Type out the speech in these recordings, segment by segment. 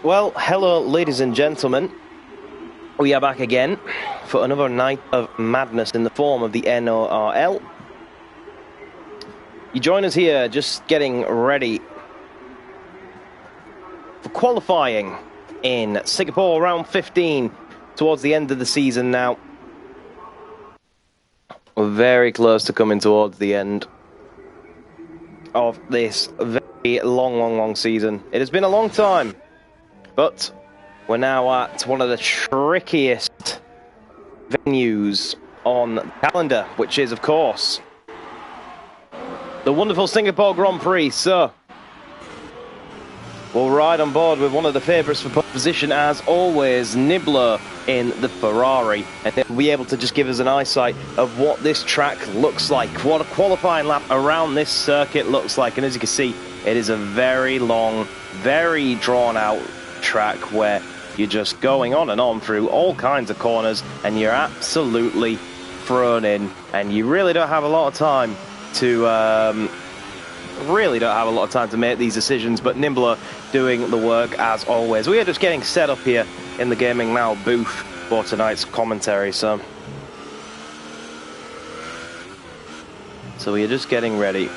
Well, hello, ladies and gentlemen. We are back again for another night of madness in the form of the NORL. You join us here just getting ready for qualifying in Singapore, round 15, towards the end of the season now. We're very close to coming towards the end of this very long season. It has been a long time. But we're now at one of the trickiest venues on the calendar, which is, of course, the wonderful Singapore Grand Prix. So we'll ride on board with one of the favourites for pole position, as always, Nibbler in the Ferrari. And they'll be able to just give us an eyesight of what this track looks like, what a qualifying lap around this circuit looks like. And as you can see, it is a very long, very drawn-out track where you're just going on and on through all kinds of corners and you're absolutely thrown in, and you really don't have a lot of time to make these decisions. But Nimbler doing the work as always. We are just getting set up here in the Gaming Now booth for tonight's commentary, so we are just getting ready,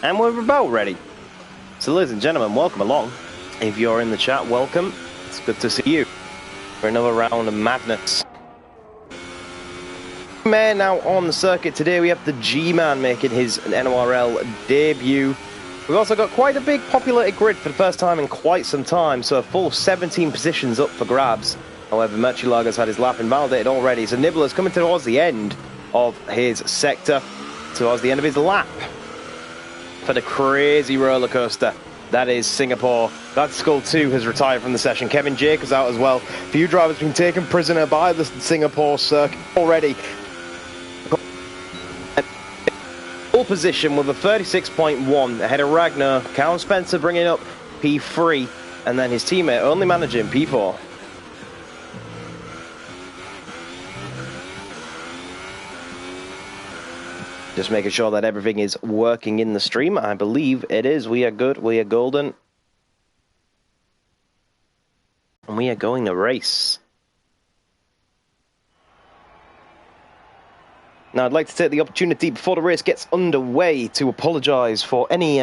and we're about ready. So ladies and gentlemen, welcome along. If you're in the chat, welcome. It's good to see you for another round of madness. Man, now on the circuit today, we have the G-Man making his NORL debut. We've also got quite a big populated grid for the first time in quite some time, so a full 17 positions up for grabs. However, Murchilaga's had his lap invalidated already, so Nibbler's coming towards the end of his sector, towards the end of his lap, for the crazy roller coaster that is Singapore. That Skull 2 has retired from the session. Kevin Jacobs out as well. Few drivers been taken prisoner by the Singapore circuit already. Full position with a 36.1 ahead of Ragnar. Callum Spencer bringing up P3, and then his teammate only managing P4. Just making sure that everything is working in the stream. I believe it is. We are good. We are golden. And we are going to race. Now, I'd like to take the opportunity before the race gets underway to apologise for any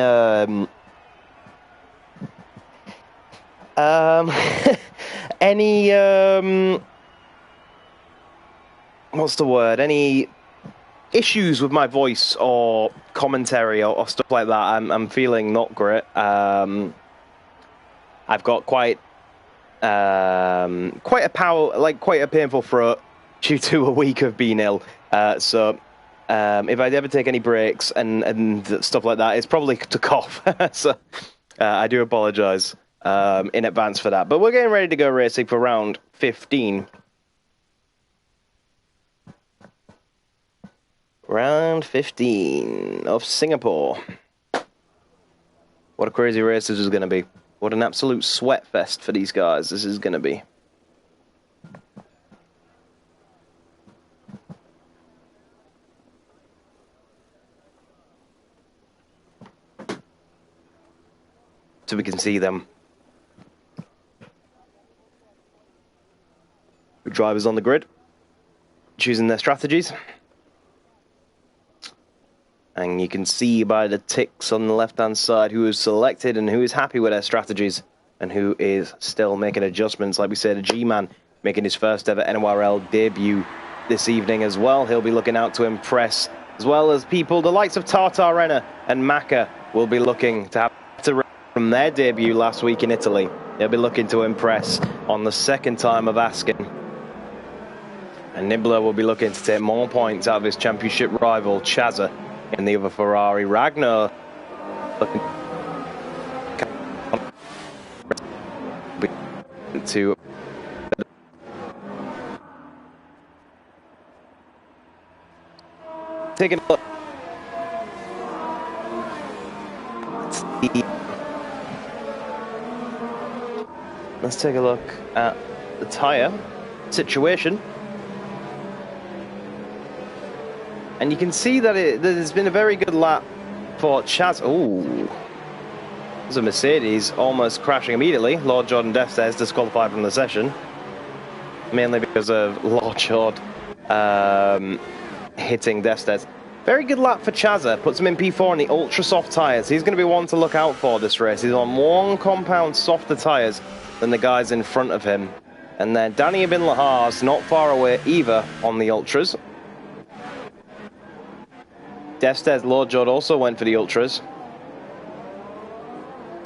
what's the word? Any issues with my voice or commentary or stuff like that. I'm feeling not great. I've got quite a painful throat due to a week of being ill. So if I ever take any breaks and stuff like that, it's probably to cough. So I do apologise in advance for that. But we're getting ready to go racing for round 15. Round 15 of Singapore. What a crazy race this is going to be. What an absolute sweat fest for these guys this is going to be. So we can see them. The drivers on the grid, choosing their strategies. And you can see by the ticks on the left-hand side who is selected and who is happy with their strategies and who is still making adjustments. Like we said, a G-Man making his first ever NORL debut this evening as well. He'll be looking out to impress, as well as people, the likes of Tartarena and Maka will be looking to have to from their debut last week in Italy. They'll be looking to impress on the second time of asking. And Nibbler will be looking to take more points out of his championship rival, Chazza, in the other Ferrari. Ragnar looking to taking a look. Let's take a look at the tyre situation. And you can see that there's been a very good lap for Chaz. Ooh. There's a Mercedes almost crashing immediately. Lord Jordan Destez disqualified from the session, mainly because of Lord Jord hitting Destez. Very good lap for Chazza. Puts him in P4 on the ultra soft tyres. He's going to be one to look out for this race. He's on 1 compound softer tyres than the guys in front of him. And then Danny Bin Lahar's not far away either on the ultras. Destez, Lord Jord also went for the ultras.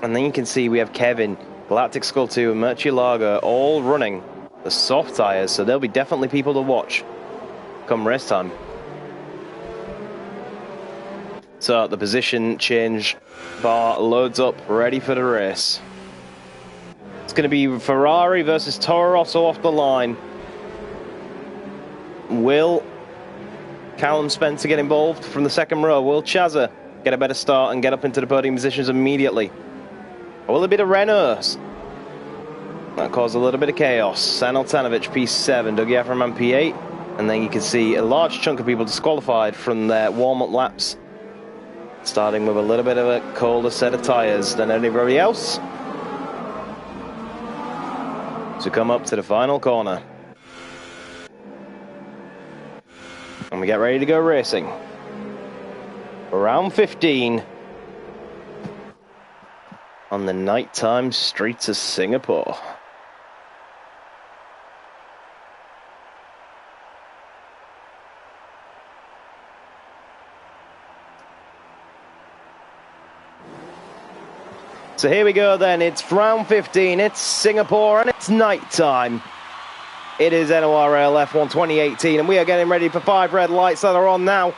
And then you can see we have Kevin, Galactic Skull 2 and Murcielago all running the soft tyres. So there'll be definitely people to watch come race time. So the position change bar loads up, ready for the race. It's going to be Ferrari versus Toro Rosso off the line. Will Callum Spencer get involved from the second row? Will Chazza get a better start and get up into the podium positions immediately? Or will it be the Renaults? That caused a little bit of chaos. San Altanovic P7, Dougie Aframan P8. And then you can see a large chunk of people disqualified from their warm-up laps, starting with a little bit of a colder set of tyres than anybody else, to come up to the final corner. And we get ready to go racing. Round 15 on the nighttime streets of Singapore. So here we go then, it's round 15, it's Singapore and it's night time. It is NORL F1 2018 and we are getting ready for 5 red lights that are on now.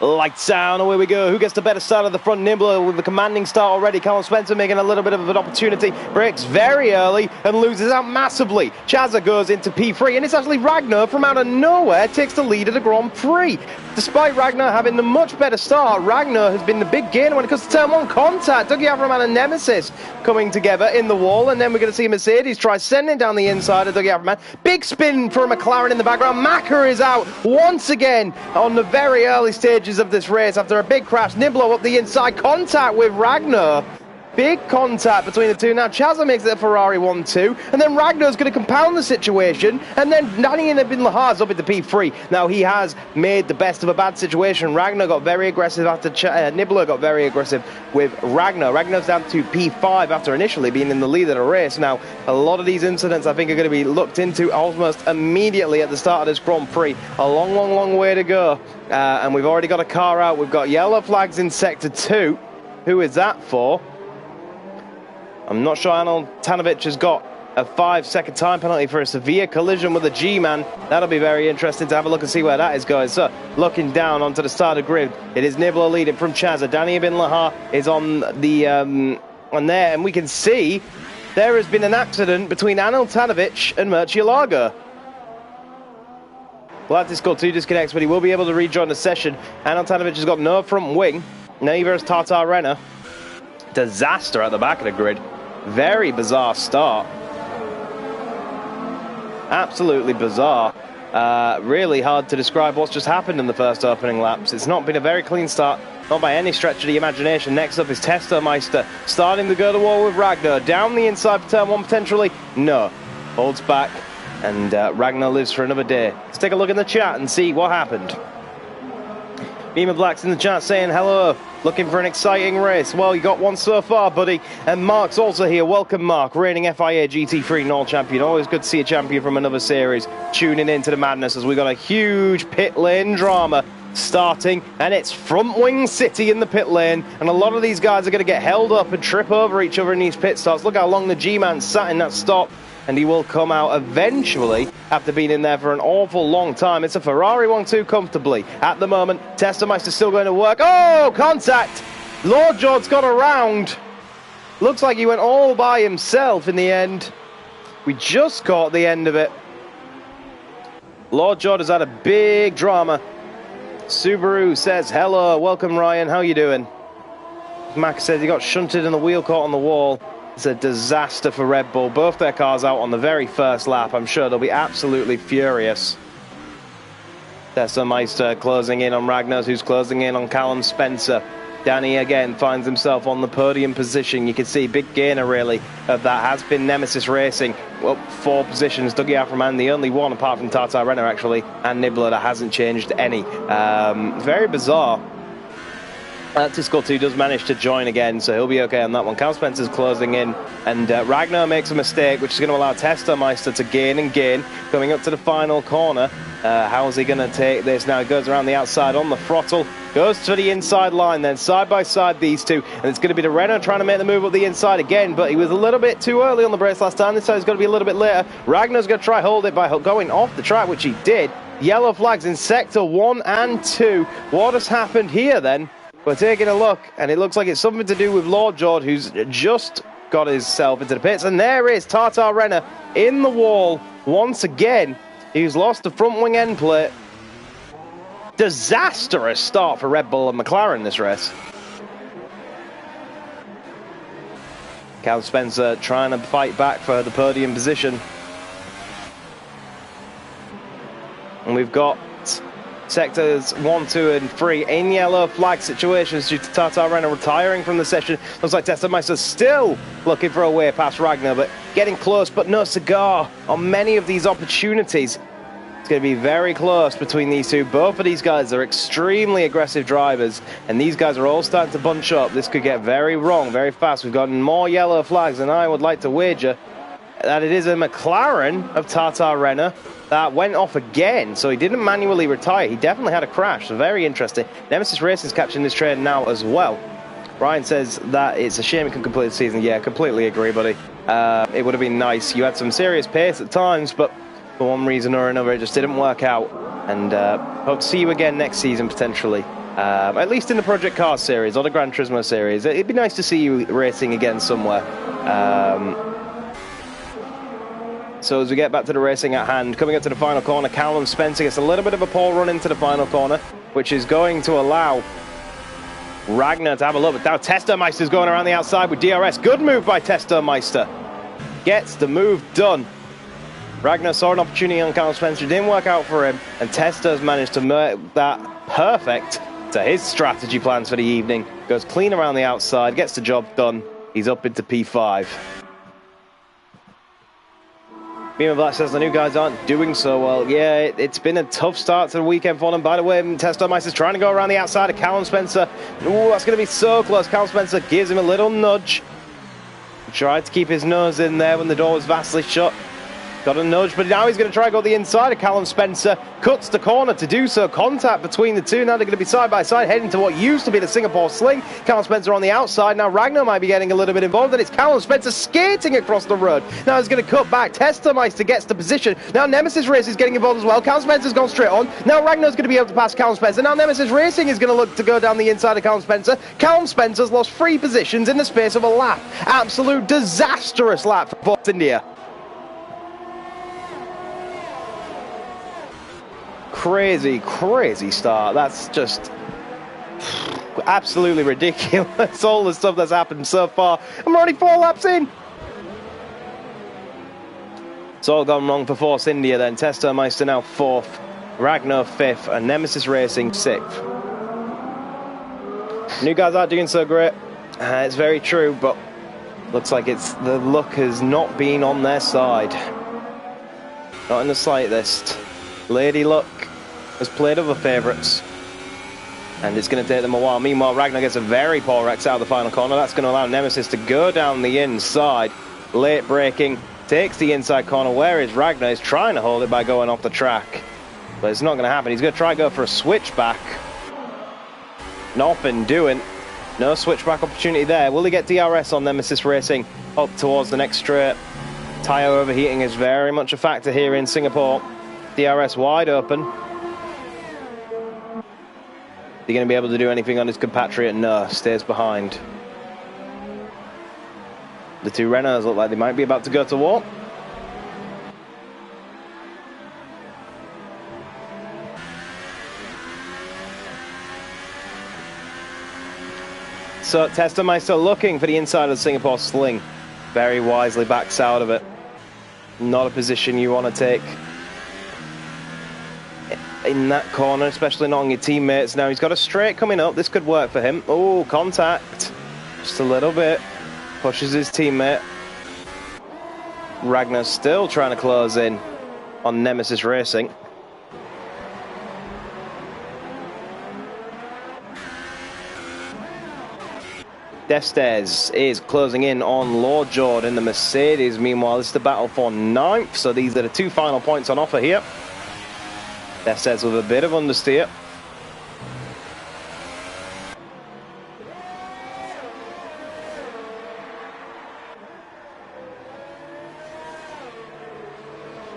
Lights down, away we go. Who gets the better start at the front? Nibbler with the commanding start already. Callum Spencer making a little bit of an opportunity. Breaks very early and loses out massively. Chazza goes into P3 and it's actually Ragnar from out of nowhere takes the lead of the Grand Prix. Despite Ragnar having the much better start, Ragnar has been the big gainer when it comes to turn 1 contact. Dougie Aframan and Nemesis coming together in the wall, and then we're going to see Mercedes try sending down the inside of Dougie Aframan. Big spin for a McLaren in the background. Maka is out once again on the very early stages of this race after a big crash. Niblo up the inside, contact with Ragnar. Big contact between the two. Now Chazza makes it a Ferrari 1-2, and then Ragnar's going to compound the situation, and then Danny Bin Lahar's up into P3. Now he has made the best of a bad situation. Ragnar got very aggressive after Nibbler got very aggressive with Ragnar. Ragnar's down to P5 after initially being in the lead of the race. Now a lot of these incidents I think are going to be looked into almost immediately at the start of this Grand Prix. A long way to go, and we've already got a car out. We've got yellow flags in Sector 2. Who is that for? I'm not sure Anil Tanovic has got a 5-second time penalty for a severe collision with a G-Man. That'll be very interesting to have a look and see where that is going. So, looking down onto the starter grid, it is Nibbler leading from Chazza. Danny Bin Lahar is on the on there, and we can see there has been an accident between Anil Tanovic and Murcielago. Glad to score 2 disconnects, but he will be able to rejoin the session. Anil Tanovic has got no front wing. Neither has Tartar Renner. Disaster at the back of the grid. Very bizarre start. Absolutely bizarre. Really hard to describe what's just happened in the first opening laps. It's not been a very clean start, not by any stretch of the imagination. Next up is Testomeister, starting to go to war with Ragnar. Down the inside for turn 1 potentially. No. Holds back, and Ragnar lives for another day. Let's take a look in the chat and see what happened. Beamer Black's in the chat saying hello, looking for an exciting race. Well, you got one so far, buddy. And Mark's also here. Welcome, Mark, reigning FIA GT3 NORL champion. Always good to see a champion from another series tuning into the madness as we got a huge pit lane drama starting, and it's front wing city in the pit lane, and a lot of these guys are going to get held up and trip over each other in these pit stops. Look how long the G-Man sat in that stop, and he will come out eventually after being in there for an awful long time. It's a Ferrari 1-2 comfortably. At the moment, Testomeister's still going to work. Oh, contact! Lord Jord's got around. Looks like he went all by himself in the end. We just caught the end of it. Lord Jord has had a big drama. Subaru says, hello, welcome Ryan, how you doing? Max says he got shunted and the wheel caught on the wall. It's a disaster for Red Bull. Both their cars out on the very first lap. I'm sure they'll be absolutely furious. Testomeister closing in on Ragnar, who's closing in on Callum Spencer. Danny again finds himself on the podium position. You can see big gainer really of that has been Nemesis Racing. Well, 4 positions, Dougie Aframan, the only one apart from Tata Renner actually, and Nibbler that hasn't changed any. Very bizarre. Tisco 2 does manage to join again, so he'll be okay on that one. Cal Spencer's closing in, and Ragnar makes a mistake, which is going to allow Testermeister to gain and gain. Coming up to the final corner, how's he going to take this? Now he goes around the outside on the throttle, goes to the inside line, then side by side these two, and it's going to be the Renault trying to make the move up the inside again, but he was a little bit too early on the brace last time. This time he's going to be a little bit later. Ragnar's going to try hold it by going off the track, which he did. Yellow flags in sector 1 and 2. What has happened here then? We're taking a look, and it looks like it's something to do with Lord George, who's just got himself into the pits. And there is Tata Renner in the wall once again. He's lost the front wing end plate. Disastrous start for Red Bull and McLaren this race. Cal Spencer trying to fight back for the podium position. And we've got sectors 1, 2 and 3 in yellow flag situations due to Tata Renner retiring from the session. Looks like Testermeister still looking for a way past Ragnar, but getting close, but no cigar on many of these opportunities. It's going to be very close between these two. Both of these guys are extremely aggressive drivers, and these guys are all starting to bunch up. This could get very wrong very fast. We've gotten more yellow flags, and I would like to wager that it is a McLaren of Tata Renner that went off again, so he didn't manually retire. He definitely had a crash, so very interesting. Nemesis Racing's catching this train now as well. Ryan says that it's a shame it can complete the season. Yeah, completely agree, buddy. It would have been nice. You had some serious pace at times, but for one reason or another, it just didn't work out. And hope to see you again next season, potentially. At least in the Project Cars series or the Gran Turismo series. It'd be nice to see you racing again somewhere. So as we get back to the racing at hand, coming up to the final corner, Callum Spencer gets a little bit of a pole run into the final corner, which is going to allow Ragnar to have a look. But now Testermeister's going around the outside with DRS. Good move by Testermeister. Gets the move done. Ragnar saw an opportunity on Callum Spencer. It didn't work out for him. And Tester's managed to make that perfect to his strategy plans for the evening. Goes clean around the outside, gets the job done. He's up into P5. Beamer Black says the new guys aren't doing so well. Yeah, it's been a tough start to the weekend for them. By the way, Testermeister's trying to go around the outside of Callum Spencer. Ooh, that's going to be so close. Callum Spencer gives him a little nudge. Tried to keep his nose in there when the door was vastly shut. Got a nudge, but now he's going to try to go the inside of Callum Spencer. Cuts the corner to do so. Contact between the two. Now they're going to be side by side, heading to what used to be the Singapore Sling. Callum Spencer on the outside. Now Ragnar might be getting a little bit involved, and it's Callum Spencer skating across the road. Now he's going to cut back. Testermeister gets the position. Now Nemesis Racing is getting involved as well. Callum Spencer's gone straight on. Now Ragnar's going to be able to pass Callum Spencer. Now Nemesis Racing is going to look to go down the inside of Callum Spencer. Callum Spencer's lost 3 positions in the space of a lap. Absolute disastrous lap for Force India. Crazy, crazy start. That's just absolutely ridiculous. All the stuff that's happened so far. I'm already 4 laps in. It's all gone wrong for Force India then. Testermeister now 4th, Ragnar 5th, and Nemesis Racing 6th. New guys aren't doing so great. It's very true, but looks like the luck has not been on their side. Not in the slightest. Lady Luck has played other favourites, and it's going to take them a while. Meanwhile, Ragnar gets a very poor Rex out of the final corner. That's going to allow Nemesis to go down the inside. Late braking, takes the inside corner. Where is Ragnar? He's trying to hold it by going off the track, but it's not going to happen. He's going to try to go for a switchback. Nothing doing. No switchback opportunity there. Will he get DRS on Nemesis Racing up towards the next straight? Tyre overheating is very much a factor here in Singapore. DRS wide open. Is he going to be able to do anything on his compatriot? No, stays behind. The two Renaults look like they might be about to go to war. So Testermeister looking for the inside of the Singapore Sling. Very wisely backs out of it. Not a position you want to take in that corner, especially not on your teammates. Now he's got a straight coming up. This could work for him. Oh, contact. Just a little bit. Pushes his teammate. Ragnar still trying to close in on Nemesis Racing. Defstairs is closing in on Lord Jord in the Mercedes. Meanwhile, this is the battle for 9th, so these are the 2 final points on offer here. Defstairs with a bit of understeer.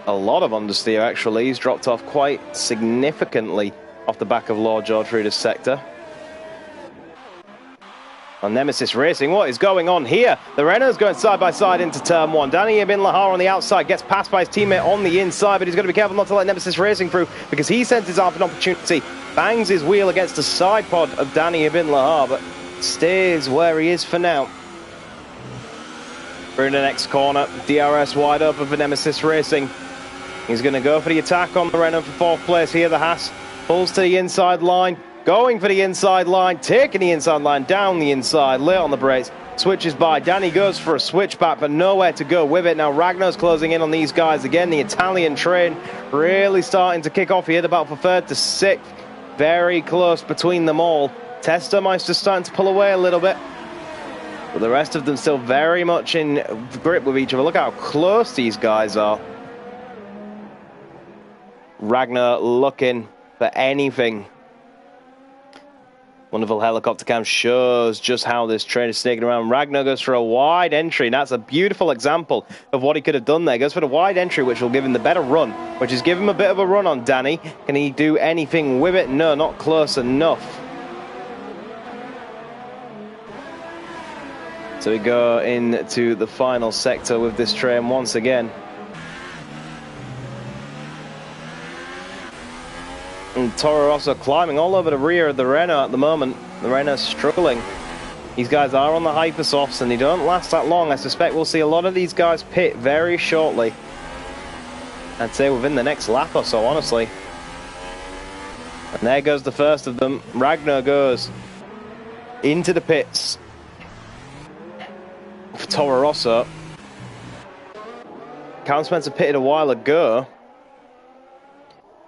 A lot of understeer, actually. He's dropped off quite significantly off the back of Lord Jord through this sector. On Nemesis Racing, what is going on here? The Renault's going side by side into turn 1. Danny Ibn Lahar on the outside gets passed by his teammate on the inside, but he's got to be careful not to let Nemesis Racing through because he senses out an opportunity, bangs his wheel against the side pod of Danny Ibn Lahar, but stays where he is for now. Through the next corner, DRS wide open for Nemesis Racing. He's going to go for the attack on the Renault for 4th place here. The Haas pulls to the inside line. Going for the inside line, taking the inside line, down the inside, late on the brakes, switches by. Danny goes for a switchback, but nowhere to go with it. Now Ragnar's closing in on these guys again. The Italian train really starting to kick off here. The battle for 3rd to 6th. Very close between them all. Testermeister starting to pull away a little bit. But the rest of them still very much in grip with each other. Look how close these guys are. Ragnar looking for anything. Wonderful helicopter cam shows just how this train is snaking around. Ragnar goes for a wide entry, and that's a beautiful example of what he could have done there. Goes for the wide entry, which will give him the better run, which is give him a bit of a run on Danny. Can he do anything with it? No, not close enough. So we go into the final sector with this train once again. And Toro Rosso climbing all over the rear of the Renault at the moment. The Renault's struggling. These guys are on the hypersofts and they don't last that long. I suspect we'll see a lot of these guys pit very shortly. I'd say within the next lap or so, honestly. And there goes the first of them. Ragnar goes into the pits for Toro Rosso. Count Spencer pitted a while ago.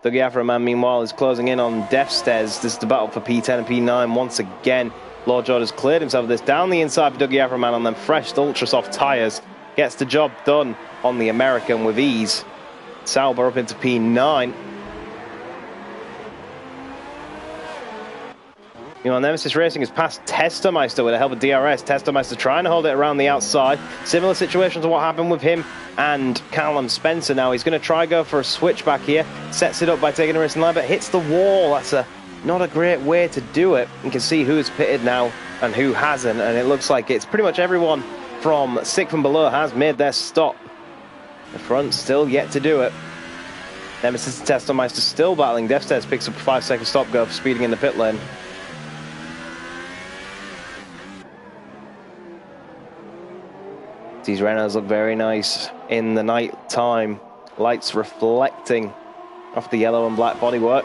Dougie Afroman, meanwhile, is closing in on Defstairs. This is the battle for P10 and P9 once again. Lord Jord has cleared himself of this. Down the inside for Dougie Afroman on them fresh ultra soft tyres. Gets the job done on the American with ease. Sauber up into P9. Meanwhile, Nemesis Racing has passed Testermeister with the help of DRS. Testermeister trying to hold it around the outside. Similar situation to what happened with him and Callum Spencer. Now he's going to try go for a switchback here. Sets it up by taking a racing line, but hits the wall. That's not a great way to do it. You can see who's pitted now and who hasn't, and it looks like it's pretty much everyone from 6th and below has made their stop. The front still yet to do it. Nemesis and Testermeister still battling. Defstairs picks up a 5-second stop go for speeding in the pit lane. These Renaults look very nice in the night time. Lights reflecting off the yellow and black bodywork.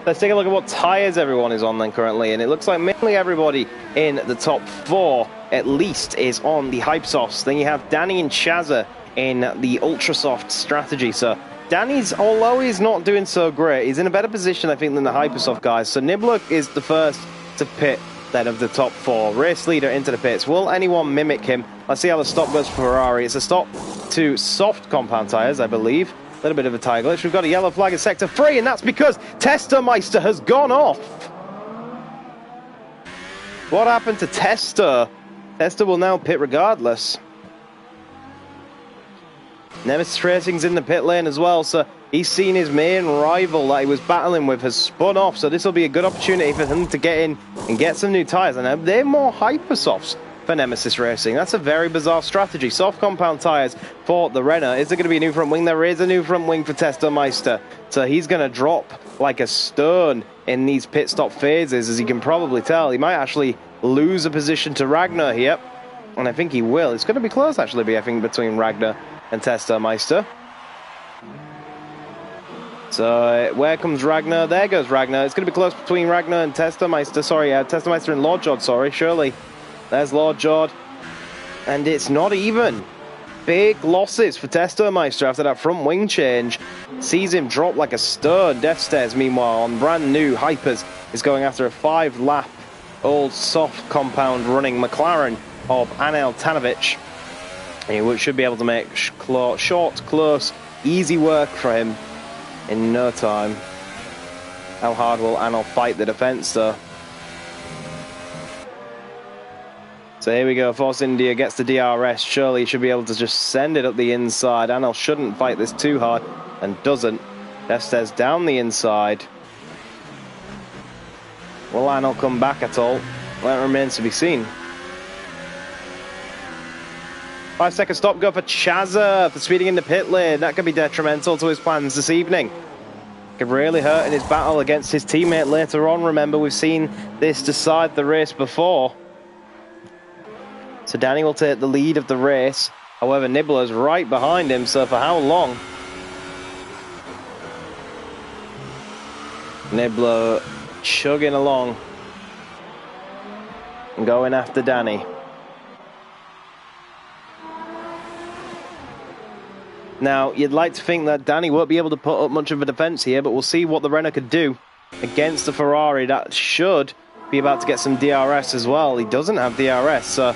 Let's take a look at what tyres everyone is on then currently, and it looks like mainly everybody in the top 4 at least is on the Hypesofts. Then you have Danny and Chazza in the Ultrasoft strategy. So Danny's, although he's not doing so great, he's in a better position I think than the Hypersoft guys. So Nibbler is the first to pit then of the top 4. Race leader into the pits. Will anyone mimic him? Let's see how the stop goes for Ferrari. It's a stop to soft compound tyres, I believe. A little bit of a tyre glitch. We've got a yellow flag in sector 3, and that's because Testermeister has gone off. What happened to Tester? Tester will now pit regardless. Nemesis Racing's in the pit lane as well, so he's seen his main rival that he was battling with has spun off, so this will be a good opportunity for him to get in and get some new tyres. And they're more Hypersofts for Nemesis Racing. That's a very bizarre strategy. Soft compound tyres for the Renault. Is there going to be a new front wing? There is a new front wing for Testermeister, so he's going to drop like a stone in these pit stop phases, as you can probably tell. He might actually lose a position to Ragnar here, and I think he will. It's going to be close, actually, I think, between Ragnar and Testermeister. So where comes Ragnar? There goes Ragnar. It's going to be close between Ragnar and Testameister. Sorry, Testameister and Lord Jord, sorry, surely. There's Lord Jord. And it's not even. Big losses for Testameister after that front wing change. Sees him drop like a stone. Death Stairs, meanwhile, on brand new Hypers, is going after a 5-lap old soft compound running McLaren of Anel Tanovic. He should be able to make short, close, easy work for him in no time. How hard will Anel fight the defence, though? So here we go. Force India gets the DRS. Surely he should be able to just send it up the inside. Anel shouldn't fight this too hard and doesn't. Destes down the inside. Will Anel come back at all? That remains to be seen. 5-second stop go for Chazza for speeding in the pit lane. That could be detrimental to his plans this evening. Could really hurt in his battle against his teammate later on. Remember, we've seen this decide the race before. So Danny will take the lead of the race. However, Nibbler's right behind him, so for how long? Nibbler chugging along and going after Danny. Now, you'd like to think that Danny won't be able to put up much of a defence here, but we'll see what the Renault could do against the Ferrari. That should be about to get some DRS as well. He doesn't have DRS, so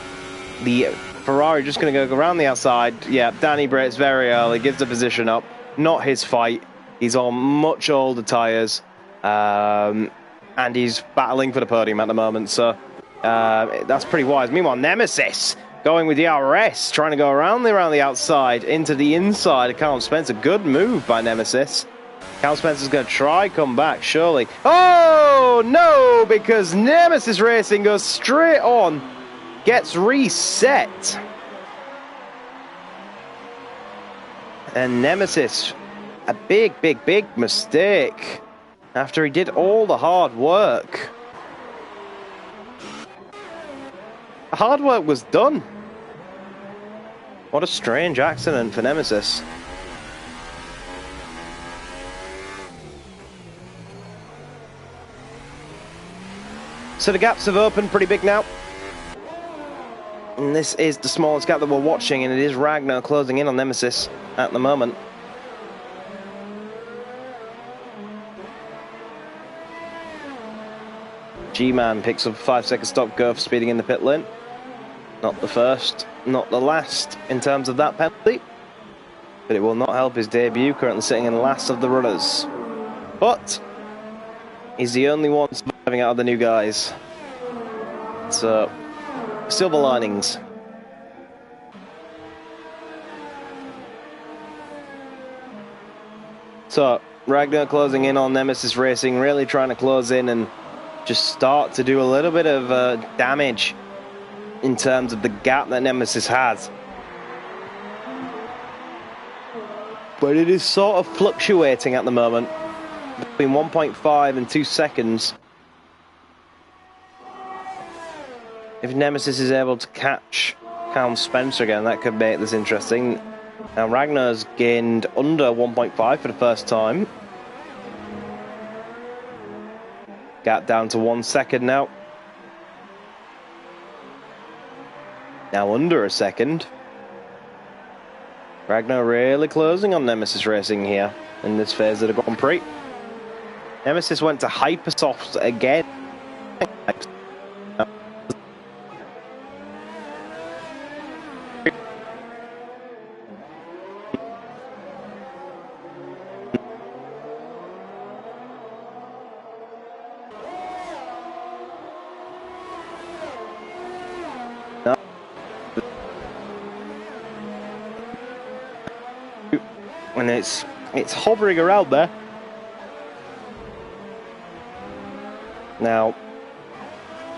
the Ferrari just going to go around the outside. Yeah, Danny brakes very early, gives the position up. Not his fight. He's on much older tyres, and he's battling for the podium at the moment, so that's pretty wise. Meanwhile, Nemesis going with DRS, trying to go around the outside into the inside. Callum Spencer, good move by Nemesis. Callum Spencer's going to try come back, surely. Oh, no, because Nemesis Racing goes straight on, gets reset. And Nemesis, a big, big, big mistake after he did all the hard work. The hard work was done. What a strange accident for Nemesis. So the gaps have opened pretty big now. And this is the smallest gap that we're watching, and it is Ragnar closing in on Nemesis at the moment. G-Man picks up a 5-second stop go for speeding in the pit lane. Not the first, not the last in terms of that penalty. But it will not help his debut, currently sitting in last of the runners. But he's the only one surviving out of the new guys. So, silver linings. So, Ragnar closing in on Nemesis Racing, really trying to close in and just start to do a little bit of damage in terms of the gap that Nemesis has. But it is sort of fluctuating at the moment between 1.5 and 2 seconds. If Nemesis is able to catch Callum Spencer again, that could make this interesting. Now Ragnar's gained under 1.5 for the first time. Gap down to 1 second now. Now under a second. Ragnar really closing on Nemesis Racing here in this phase of the Grand Prix. Nemesis went to Hypersoft again. And it's hovering around there. Now,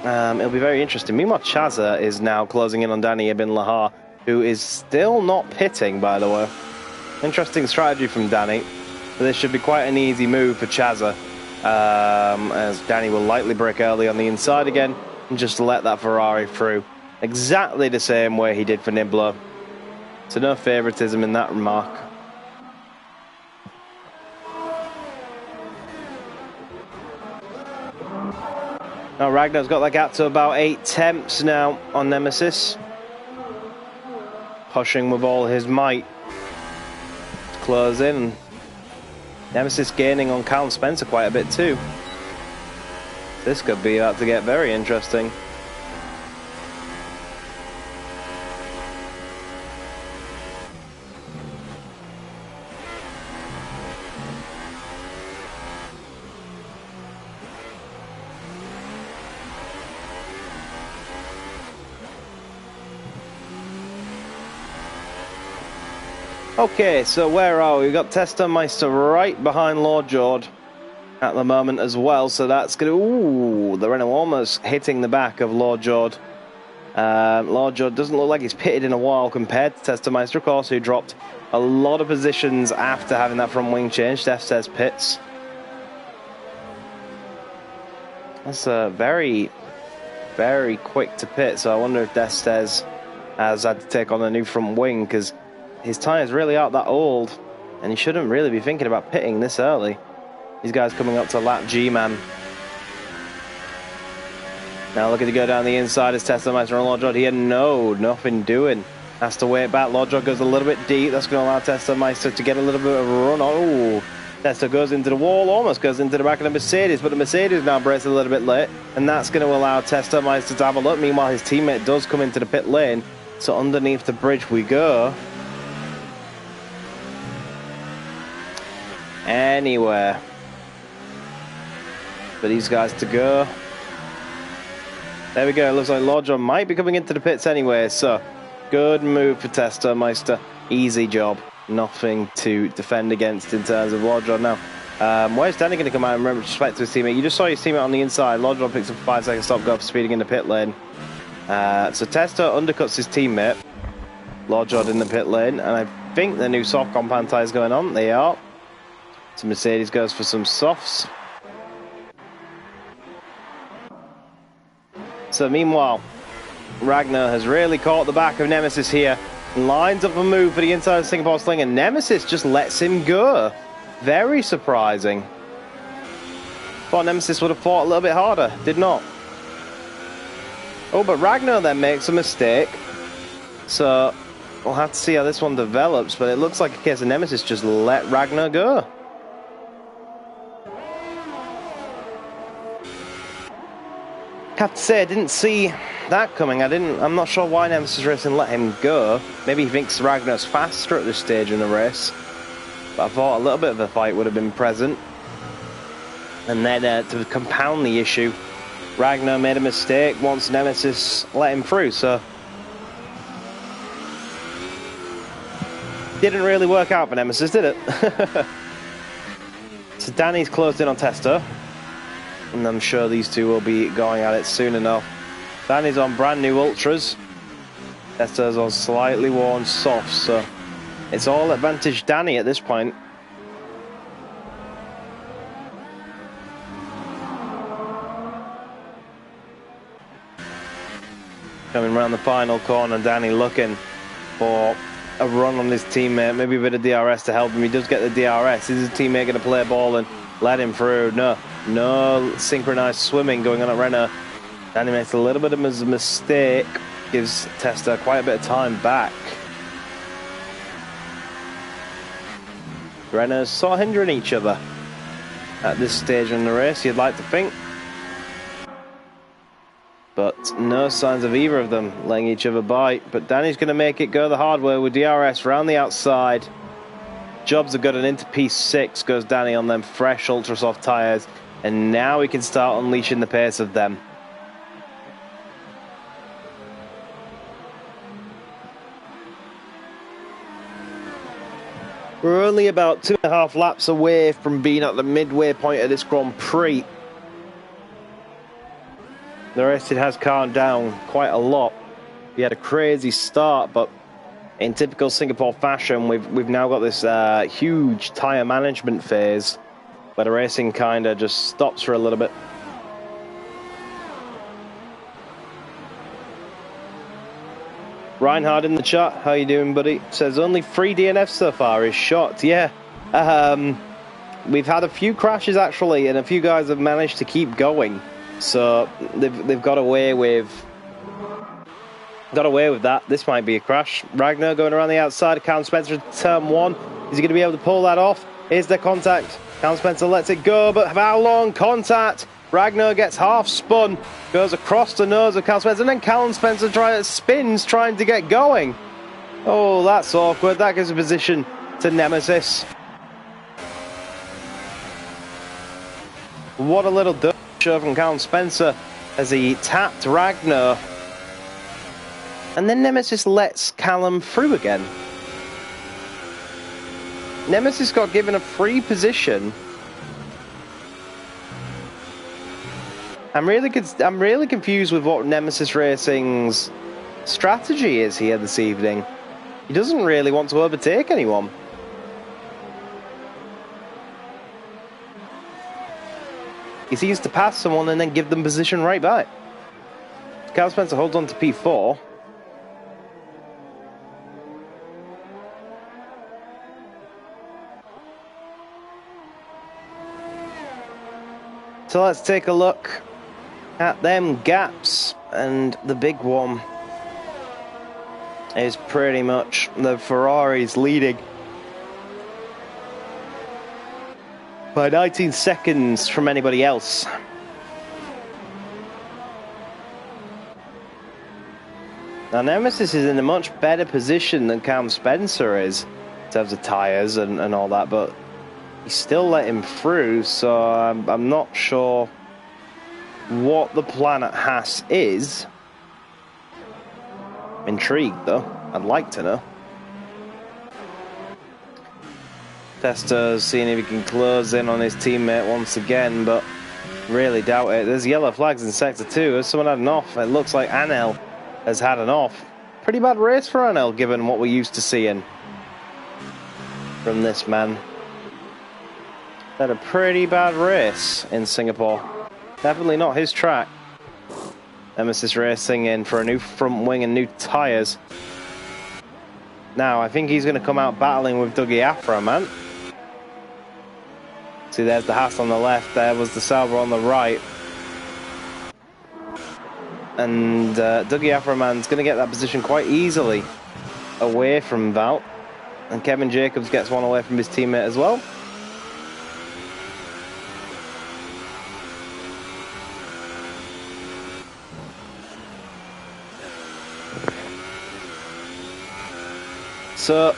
it'll be very interesting. Meanwhile, Chazza is now closing in on Danny Ibn Lahar, who is still not pitting, by the way. Interesting strategy from Danny. This should be quite an easy move for Chazza, as Danny will lightly brake early on the inside again and just let that Ferrari through. Exactly the same way he did for Nibbler. So no favoritism in that remark. Now Ragnar's got that gap to about 8 tenths now on Nemesis. Pushing with all his might. Close in. Nemesis gaining on Callum Spencer quite a bit too. This could be about to get very interesting. Okay, so where are we? We've got Tester Meister right behind Lord Jord at the moment as well, so that's going to... Ooh, the Renault almost hitting the back of Lord Jord. Lord Jord doesn't look like he's pitted in a while compared to Tester Meister, of course, who dropped a lot of positions after having that front wing change. Steph says pits. That's very, very quick to pit, so I wonder if Destes has had to take on a new front wing, because his tyres really aren't that old, and he shouldn't really be thinking about pitting this early. These guys coming up to lap G-Man. Now looking to go down the inside as Tester Meister and Lord Jord here. No, nothing doing. Has to wait back. Lord Jord goes a little bit deep. That's going to allow Tester Meister to get a little bit of a run. Oh, Tester goes into the wall, almost goes into the back of the Mercedes, but the Mercedes now braces a little bit late, and that's going to allow Tester Meister to have a look. Meanwhile, his teammate does come into the pit lane, so underneath the bridge we go. Anywhere for these guys to go. There we go. It looks like Lord Jord might be coming into the pits anyway, so good move for Tester Meister. Easy job. Nothing to defend against in terms of Lord Jord now. Where's Danny going to come out and respect to his teammate? You just saw his teammate on the inside. Lord Jord picks up a 5-second stop, go for speeding in the pit lane. So Tester undercuts his teammate. Lord Jord in the pit lane, and I think the new soft compound tyres going on. They are. So Mercedes goes for some softs. So meanwhile, Ragnar has really caught the back of Nemesis here. Lines up a move for the inside of Singapore Sling, and Nemesis just lets him go. Very surprising. Thought Nemesis would have fought a little bit harder. Did not. Oh, but Ragnar then makes a mistake. So we'll have to see how this one develops, but it looks like a case of Nemesis just let Ragnar go. I have to say, I didn't see that coming. I'm not sure why Nemesis Racing let him go. Maybe he thinks Ragnar's faster at this stage in the race. But I thought a little bit of a fight would have been present. And then to compound the issue, Ragnar made a mistake once Nemesis let him through. So didn't really work out for Nemesis, did it? So Danny's closed in on Tester. And I'm sure these two will be going at it soon enough. Danny's on brand new Ultras. Tester's on slightly worn softs, so it's all advantage Danny at this point. Coming around the final corner, Danny looking for a run on his teammate, maybe a bit of DRS to help him. He does get the DRS. Is his teammate going to play ball and let him through? No synchronized swimming going on at Renault. Danny makes a little bit of a mistake, gives Tester quite a bit of time back. Renault's sort of hindering each other at this stage in the race, you'd like to think. But no signs of either of them letting each other bite. But Danny's going to make it go the hard way with DRS round the outside. Jobs are good, and into P6 goes Danny on them fresh ultra soft tyres. And now we can start unleashing the pace of them. We're only about 2.5 laps away from being at the midway point of this Grand Prix. The rest it has calmed down quite a lot. We had a crazy start, but in typical Singapore fashion, we've now got this huge tyre management phase where the racing kind of just stops for a little bit. Reinhard in the chat, how you doing, buddy? Says only 3 DNFs so far, is shocked. Yeah, we've had a few crashes actually, and a few guys have managed to keep going. So they've got away with that. This might be a crash. Ragnar going around the outside of Callum Spencer at turn 1. Is he going to be able to pull that off? Is there contact? Callum Spencer lets it go, but how long? Contact. Ragnar gets half spun, goes across the nose of Callum Spencer, and then Callum Spencer spins trying to get going. Oh, that's awkward. That gives a position to Nemesis. What a little dirt show from Callum Spencer as he tapped Ragnar. And then Nemesis lets Callum through again. Nemesis got given a free position. I'm really confused with what Nemesis Racing's strategy is here this evening. He doesn't really want to overtake anyone. He seems to pass someone and then give them position right back. Callum Spencer holds on to P4. So let's take a look at them gaps, and the big one is pretty much the Ferraris leading by 19 seconds from anybody else. Now Nemesis is in a much better position than Callum Spencer is in terms of tyres and all that, but he still let him through, so I'm not sure what the plan at Haas is. I'm intrigued though, I'd like to know. Testo's seeing if he can close in on his teammate once again, but really doubt it. There's yellow flags in Sector 2. Has someone had an off? It looks like Anel has had an off. Pretty bad race for Anel, given what we're used to seeing from this man. Had a pretty bad race in Singapore. Definitely not his track. Nemesis Racing in for a new front wing and new tyres. Now, I think he's going to come out battling with Dougie Afra, man. See, there's the Haas on the left. There was the Sauber on the right. And Dougie Afra, man's going to get that position quite easily away from Wout. And Kevin Jacobs gets one away from his teammate as well. So,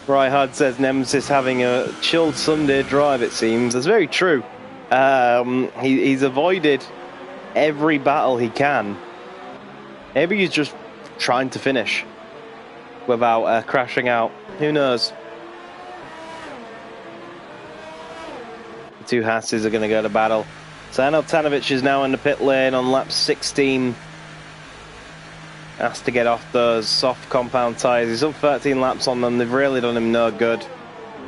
Ryhard says Nemesis having a chilled Sunday drive, it seems. That's very true. He's avoided every battle he can. Maybe he's just trying to finish without crashing out. Who knows? The two Hasses are going to go to battle. So Anel Tanovic is now in the pit lane on lap 16. Has to get off those soft compound tyres. He's done 13 laps on them. They've really done him no good.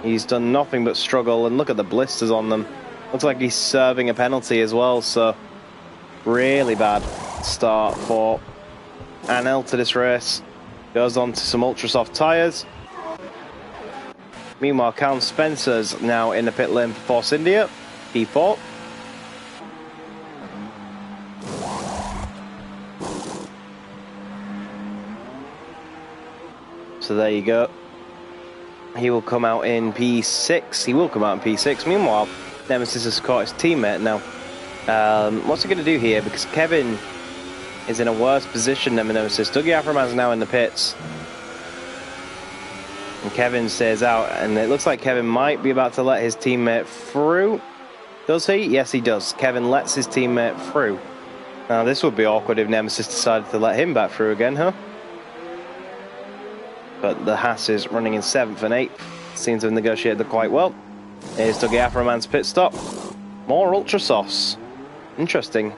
He's done nothing but struggle, and look at the blisters on them. Looks like he's serving a penalty as well, so really bad start for Anel to this race. Goes on to some ultra soft tyres. Meanwhile, Callum Spencer's now in the pit lane for Force India, P4. So there you go. He will come out in P6. He will come out in P6. Meanwhile, Nemesis has caught his teammate now. What's he going to do here? Because Kevin is in a worse position than Nemesis. Dougie Aframan's now in the pits. And Kevin stays out. And it looks like Kevin might be about to let his teammate through. Does he? Yes, he does. Kevin lets his teammate through. Now, this would be awkward if Nemesis decided to let him back through again, huh? But the Haas is running in 7th and 8th. Seems to have negotiated quite well. Here's Dougie Aframan's pit stop. More ultra softs. Interesting.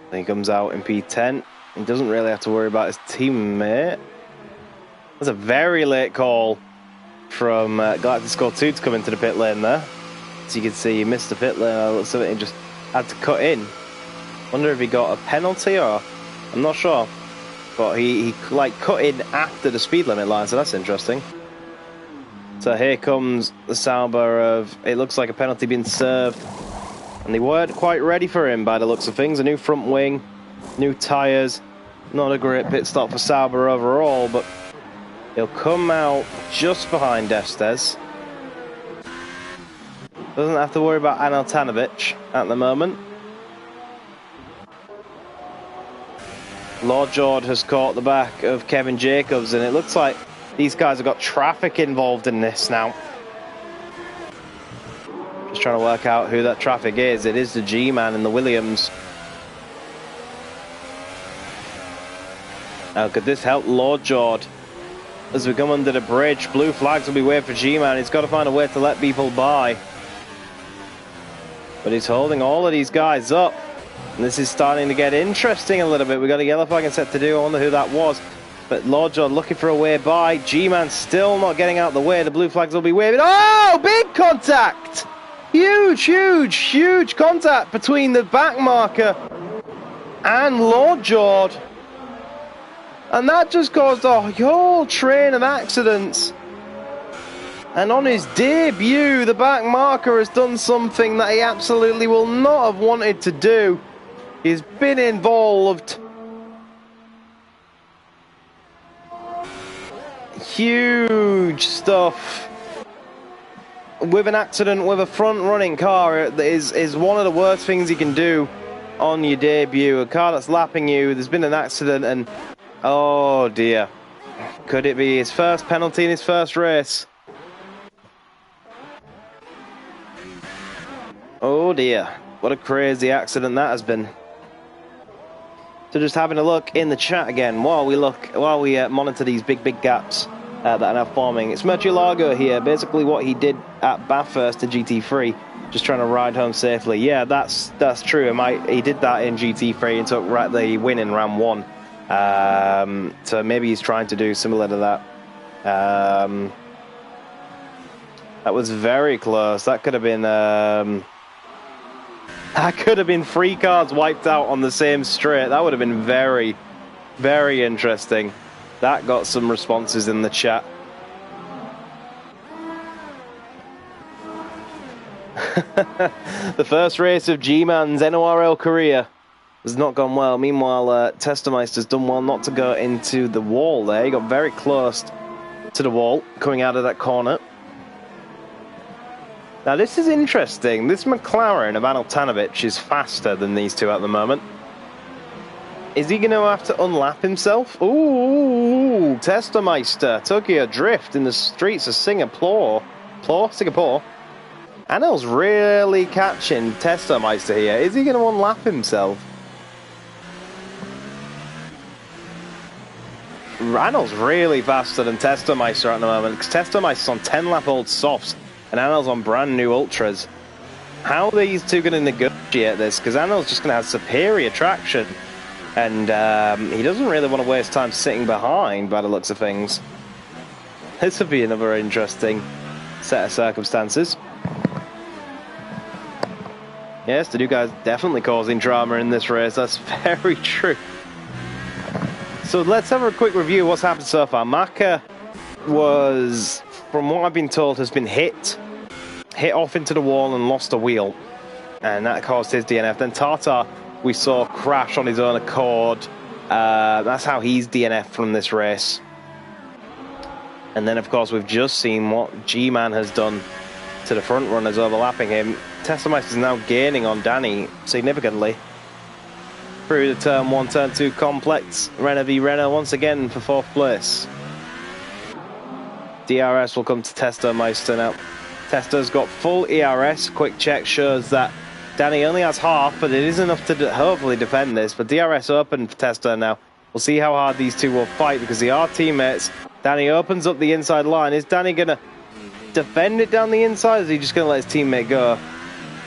Then he comes out in P10. He doesn't really have to worry about his teammate. That's a very late call from Galactic Score 2 to come into the pit lane there. As you can see, he missed the pit lane. So he just had to cut in. Wonder if he got a penalty or... I'm not sure. but he like cut in after the speed limit line, so that's interesting. So here comes the Sauber of, it looks like a penalty being served, and they weren't quite ready for him by the looks of things. A new front wing, new tyres, not a great pit stop for Sauber overall, but he'll come out just behind Estes. Doesn't have to worry about Anel Tanovic at the moment. Lord George has caught the back of Kevin Jacobs, and it looks like these guys have got traffic involved in this now. Just trying to work out who that traffic is. It is the G-Man and the Williams. Now, could this help Lord George as we come under the bridge? Blue flags will be waiting for G-Man. He's got to find a way to let people by. But he's holding all of these guys up. And this is starting to get interesting a little bit. We've got a yellow flag and set to do. I wonder who that was. But Lord John looking for a way by. G-Man still not getting out the way. The blue flags will be waving. Oh, big contact! Huge, huge, huge contact between the back marker and Lord George. And that just caused a whole train of accidents. And on his debut, the back marker has done something that he absolutely will not have wanted to do. He's been involved. Huge stuff. With an accident with a front-running car is one of the worst things you can do on your debut. A car that's lapping you, there's been an accident, and oh dear. Could it be his first penalty in his first race? Oh dear. What a crazy accident that has been. So just having a look in the chat again while we monitor these big gaps that are now forming. It's Murcielago here, basically what he did at Bathurst to GT3, just trying to ride home safely. Yeah, that's true. He did that in GT3 and took the win in round 1. So maybe he's trying to do similar to that. That was very close. That could have been 3 cars wiped out on the same straight. That would have been very, very interesting. That got some responses in the chat. The first race of G-Man's NORL career has not gone well. Meanwhile, Testameister's done well not to go into the wall there. He got very close to the wall coming out of that corner. Now this is interesting. This McLaren of Anel Tanovic is faster than these two at the moment. Is he going to have to unlap himself? Ooh, Testameister Tokyo Drift in the streets of Singapore. Anel's really catching Testameister here. Is he going to unlap himself? Anel's really faster than Testameister at the moment, because Testameister's on 10-lap-old softs and Anel's on brand new ultras. How are these two going to negotiate this? Because Anel's just going to have superior traction, and he doesn't really want to waste time sitting behind by the looks of things. This would be another interesting set of circumstances. Yes, the two guys definitely causing drama in this race. That's very true. So let's have a quick review of what's happened so far. Maka was, from what I've been told, has been hit off into the wall and lost a wheel, and that caused his DNF. Then Tata, we saw crash on his own accord. That's how he's DNF from this race. And then, of course, we've just seen what G-Man has done to the front runners overlapping him. Testameister is now gaining on Danny significantly through the turn 1, turn 2 complex. Renault v Renault once again for 4th place. DRS will come to Testameister now. Testa's got full ERS. Quick check shows that Danny only has half, but it is enough to hopefully defend this. But DRS open for Testa now. We'll see how hard these two will fight, because they are teammates. Danny opens up the inside line. Is Danny going to defend it down the inside, or is he just going to let his teammate go?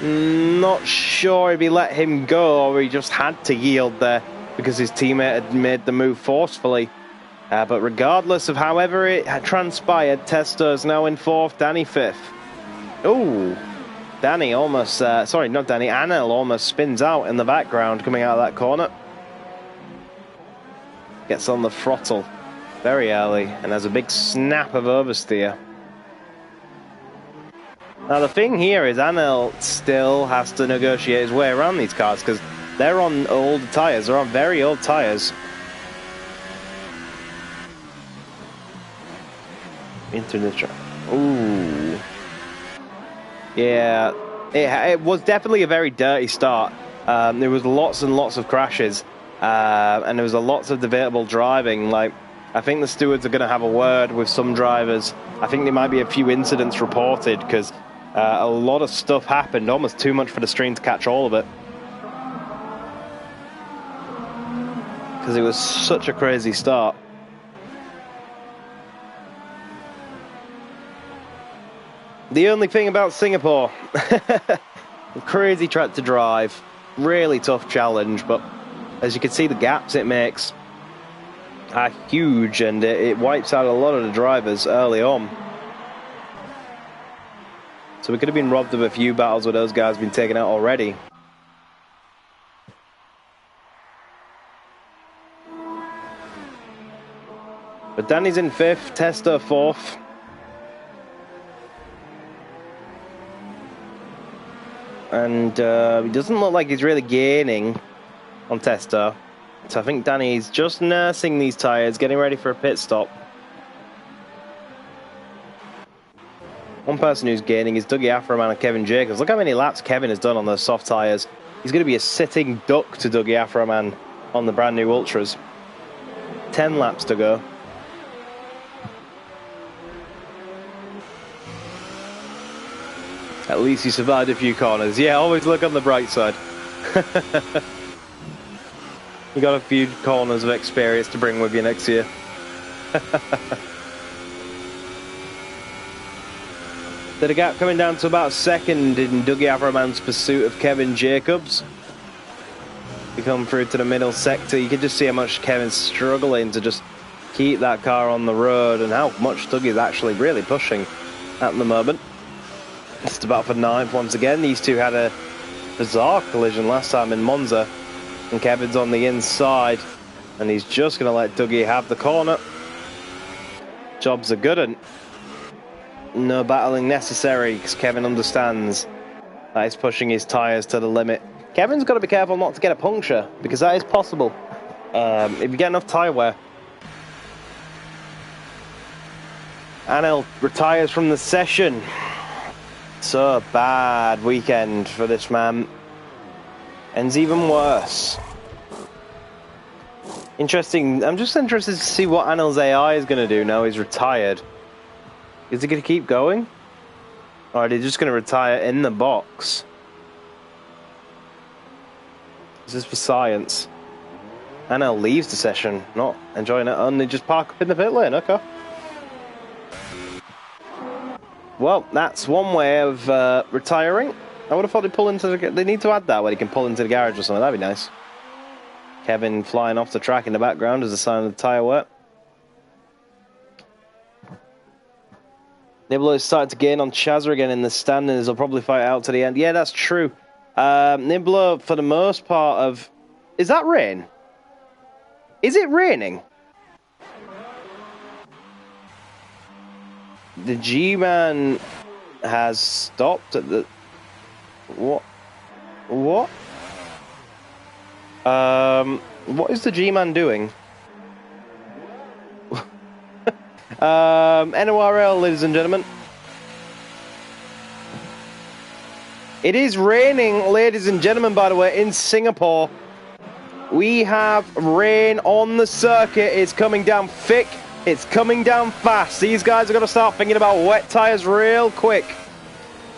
Not sure if he let him go or he just had to yield there because his teammate had made the move forcefully. But regardless of however it had transpired, Testa is now in 4th, Danny 5th. Oh, Danny almost, sorry, not Danny, Anel almost spins out in the background coming out of that corner. gets on the throttle very early and has a big snap of oversteer. Now the thing here is Anel still has to negotiate his way around these cars because they're on old tyres. They're on very old tyres. Into the track. Ooh. Yeah, it was definitely a very dirty start. There was lots and lots of crashes, and there was lots of debatable driving. Like, I think the stewards are going to have a word with some drivers. I think there might be a few incidents reported because a lot of stuff happened, almost too much for the stream to catch all of it. Because it was such a crazy start. The only thing about Singapore, crazy track to drive, really tough challenge, but as you can see the gaps it makes are huge and it wipes out a lot of the drivers early on. So we could have been robbed of a few battles where those guys have been taken out already. But Danny's in 5th, Tester 4th. And he doesn't look like he's really gaining on Tester. So I think Danny's just nursing these tyres, getting ready for a pit stop. One person who's gaining is Dougie Afroman and Kevin Jacobs. Look how many laps Kevin has done on those soft tyres. He's going to be a sitting duck to Dougie Afroman on the brand new Ultras. 10 laps to go. At least he survived a few corners. Yeah, always look on the bright side. You got a few corners of experience to bring with you next year. So the gap coming down to about 2nd in Dougie Avraman's pursuit of Kevin Jacobs. We come through to the middle sector. You can just see how much Kevin's struggling to just keep that car on the road and how much Dougie's actually really pushing at the moment. Just about for 9th once again. These two had a bizarre collision last time in Monza. And Kevin's on the inside. And he's just going to let Dougie have the corner. Job's a good one. No battling necessary because Kevin understands that he's pushing his tyres to the limit. Kevin's got to be careful not to get a puncture because that is possible if you get enough tyre wear. Anel retires from the session. So bad weekend for this man. Ends even worse. Interesting. I'm just interested to see what Anel's AI is going to do now he's retired. Is he going to keep going? Or are they just going to retire in the box? Is this for science? Anel leaves the session, not enjoying it, and they just park up in the pit lane. Okay. Well, that's one way of retiring. I would have thought they'd pull into the... They need to add that where he can pull into the garage or something. That'd be nice. Kevin flying off the track in the background as a sign of the tyre wear. Niblo is starting to gain on Chazza again in the standings. He'll probably fight out to the end. Yeah, that's true. Niblo, for the most part of... Is that rain? Is it raining? The G-Man has stopped at the... What? What? What is the G-Man doing? NORL, ladies and gentlemen. It is raining, ladies and gentlemen, by the way, in Singapore. We have rain on the circuit. It's coming down thick. It's coming down fast. These guys are going to start thinking about wet tyres real quick.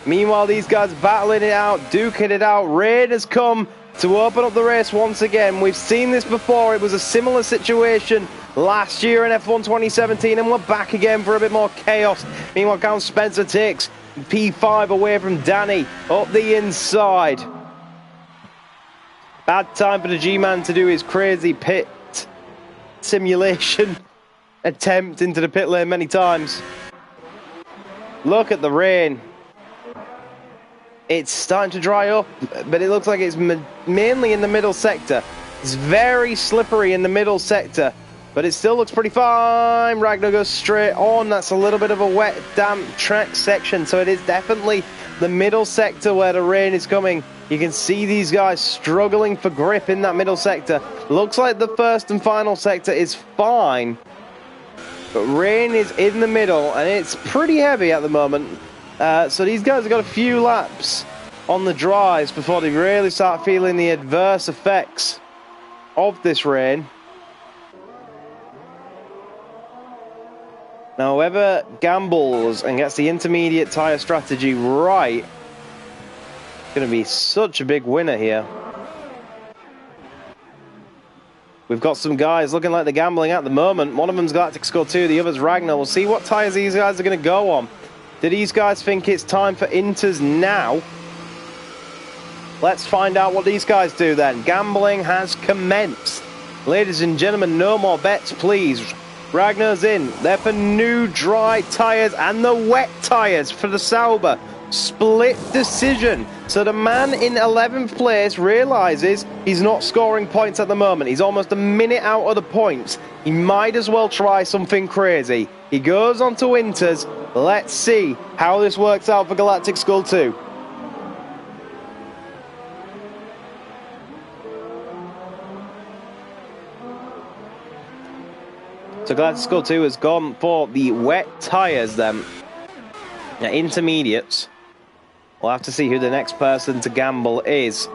Meanwhile, these guys battling it out, duking it out. Rain has come to open up the race once again. We've seen this before. It was a similar situation last year in F1 2017, and we're back again for a bit more chaos. Meanwhile, Count Spencer takes P5 away from Danny up the inside. Bad time for the G-Man to do his crazy pit simulation attempt into the pit lane many times. Look at the rain. It's starting to dry up, but it looks like it's mainly in the middle sector. It's very slippery in the middle sector. But it still looks pretty fine. Ragnar goes straight on. That's a little bit of a wet, damp track section. So it is definitely the middle sector where the rain is coming. You can see these guys struggling for grip in that middle sector. Looks like the first and final sector is fine. But rain is in the middle, and it's pretty heavy at the moment. So these guys have got a few laps on the dries before they really start feeling the adverse effects of this rain. Now, whoever gambles and gets the intermediate tyre strategy right is going to be such a big winner here. We've got some guys looking like they're gambling at the moment. One of them's Galactic Skull 2, the other's Ragnar. We'll see what tyres these guys are going to go on. Do these guys think it's time for inters now? Let's find out what these guys do then. Gambling has commenced. Ladies and gentlemen, no more bets, please. Ragnar's in. They're for new dry tyres and the wet tyres for the Sauber. Split decision. So the man in 11th place realises he's not scoring points at the moment. He's almost a minute out of the points. He might as well try something crazy. He goes on to Inters. Let's see how this works out for Galactic Skull 2. So Galactic Skull 2 has gone for the wet tyres then. Now, intermediates. We'll have to see who the next person to gamble is.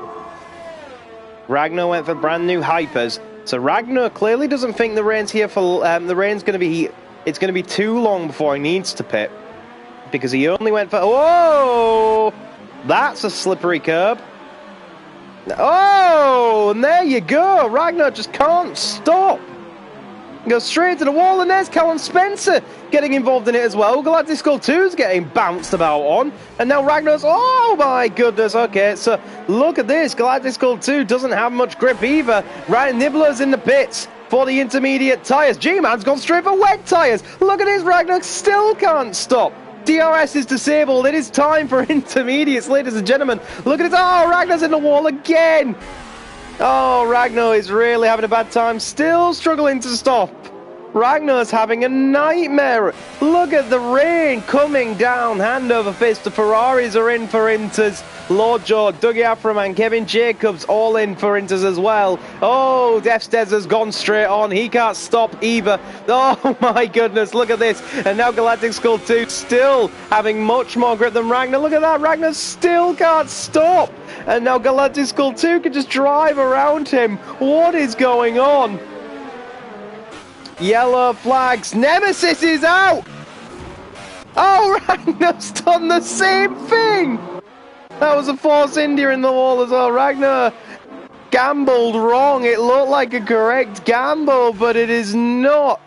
Ragnar went for brand new hypers. So Ragnar clearly doesn't think the rain's here for the rain's going to be. It's going to be too long before he needs to pit, because he only went for. Whoa! That's a slippery curb. Oh, and there you go. Ragnar just can't stop. Goes straight to the wall, and there's Callum Spencer getting involved in it as well. Galactic Skull 2's getting bounced about on, and now Ragnar's, oh my goodness, okay, so look at this, Galactic Skull 2 doesn't have much grip either. Right, Nibbler's in the pits for the intermediate tyres. G-Man's gone straight for wet tyres. Look at this, Ragnar still can't stop. DRS is disabled. It is time for intermediates, ladies and gentlemen. Look at it, oh, Ragnar's in the wall again. Oh, Ragnar is really having a bad time, still struggling to stop. Ragnar's having a nightmare. Look at the rain coming down hand over fist. The Ferraris are in for Inters. Lord Joe, Dougie Aframan, Kevin Jacobs all in for Inters as well. Oh, Defstez has gone straight on. He can't stop either. Oh my goodness, look at this. And now Galactic Skull 2 still having much more grip than Ragnar. Look at that, Ragnar still can't stop. And now Galactic Skull 2 can just drive around him. What is going on? Yellow flags. Nemesis is out. Oh, Ragnar's done the same thing. That was a Force India in the wall as well. Ragnar gambled wrong. It looked like a correct gamble, but it is not.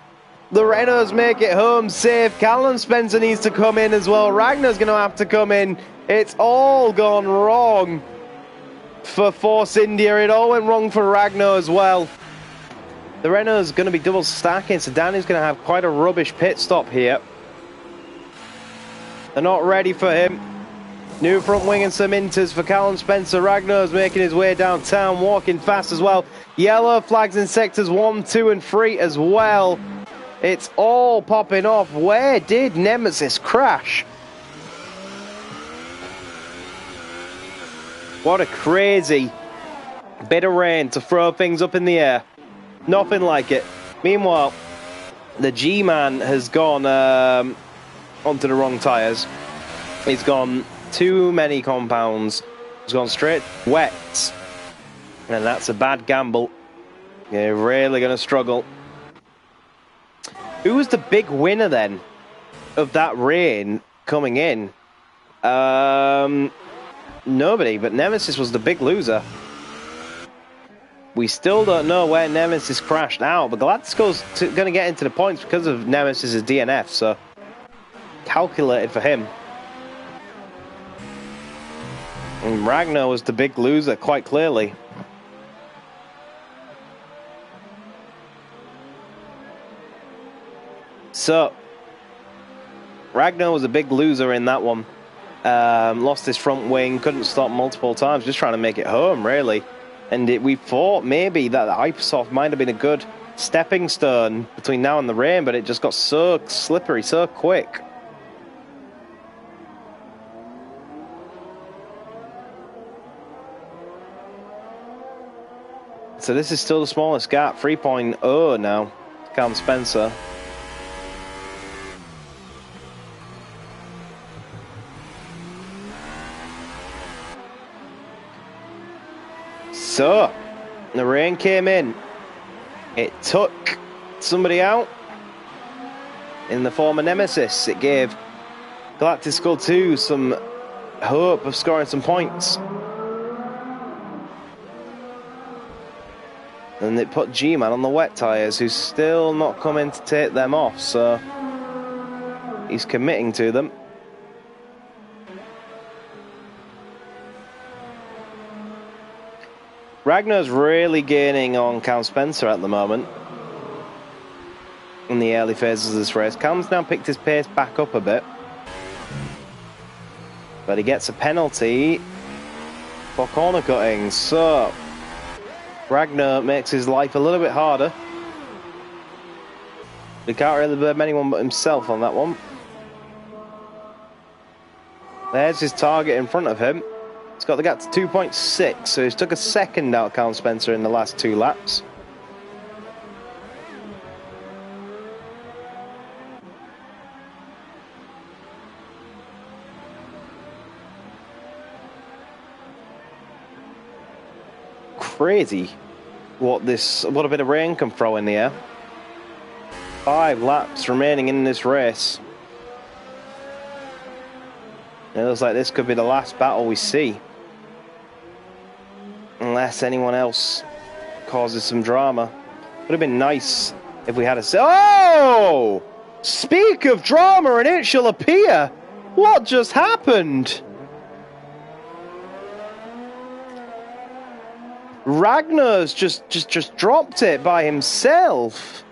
The Renaults make it home safe. Callum Spencer needs to come in as well. Ragnar's going to have to come in. It's all gone wrong for Force India. It all went wrong for Ragnar as well. The Renault's going to be double stacking, so Danny's going to have quite a rubbish pit stop here. They're not ready for him. New front wing and some inters for Callum Spencer. Ragnar's making his way downtown, walking fast as well. Yellow flags in sectors 1, 2 and 3 as well. It's all popping off. Where did Nemesis crash? What a crazy bit of rain to throw things up in the air. Nothing like it. Meanwhile, the G-Man has gone onto the wrong tyres. He's gone too many compounds. He's gone straight wet. And that's a bad gamble. You're really going to struggle. Who was the big winner then of that rain coming in? Nobody, but Nemesis was the big loser. We still don't know where Nemesis crashed out, but Galactic's going to get into the points because of Nemesis' DNF, so calculated for him. And Ragnar was the big loser, quite clearly. So, Ragnar was a big loser in that one. Lost his front wing, couldn't stop multiple times, just trying to make it home, really. And we thought maybe that the Hypersoft might have been a good stepping stone between now and the rain, but it just got so slippery so quick. So this is still the smallest gap, 3.0 now, Cam Spencer. So, the rain came in. It took somebody out in the form of Nemesis. It gave Galactic Skull 2 some hope of scoring some points. And it put G-Man on the wet tyres, who's still not coming to take them off, so he's committing to them. Ragnar's really gaining on Cam Spencer at the moment in the early phases of this race. Cam's now picked his pace back up a bit, but he gets a penalty for corner cutting, so Ragnar makes his life a little bit harder. He can't really blame anyone but himself on that one. There's his target in front of him. He's got the gap to 2.6, so he's took a second out of Cam Spencer in the last 2 laps. Crazy what a bit of rain can throw in the air. 5 laps remaining in this race. It looks like this could be the last battle we see, unless anyone else causes some drama. Would have been nice if we had a... Oh! Speak of drama and it shall appear! What just happened? Ragnar's just dropped it by himself.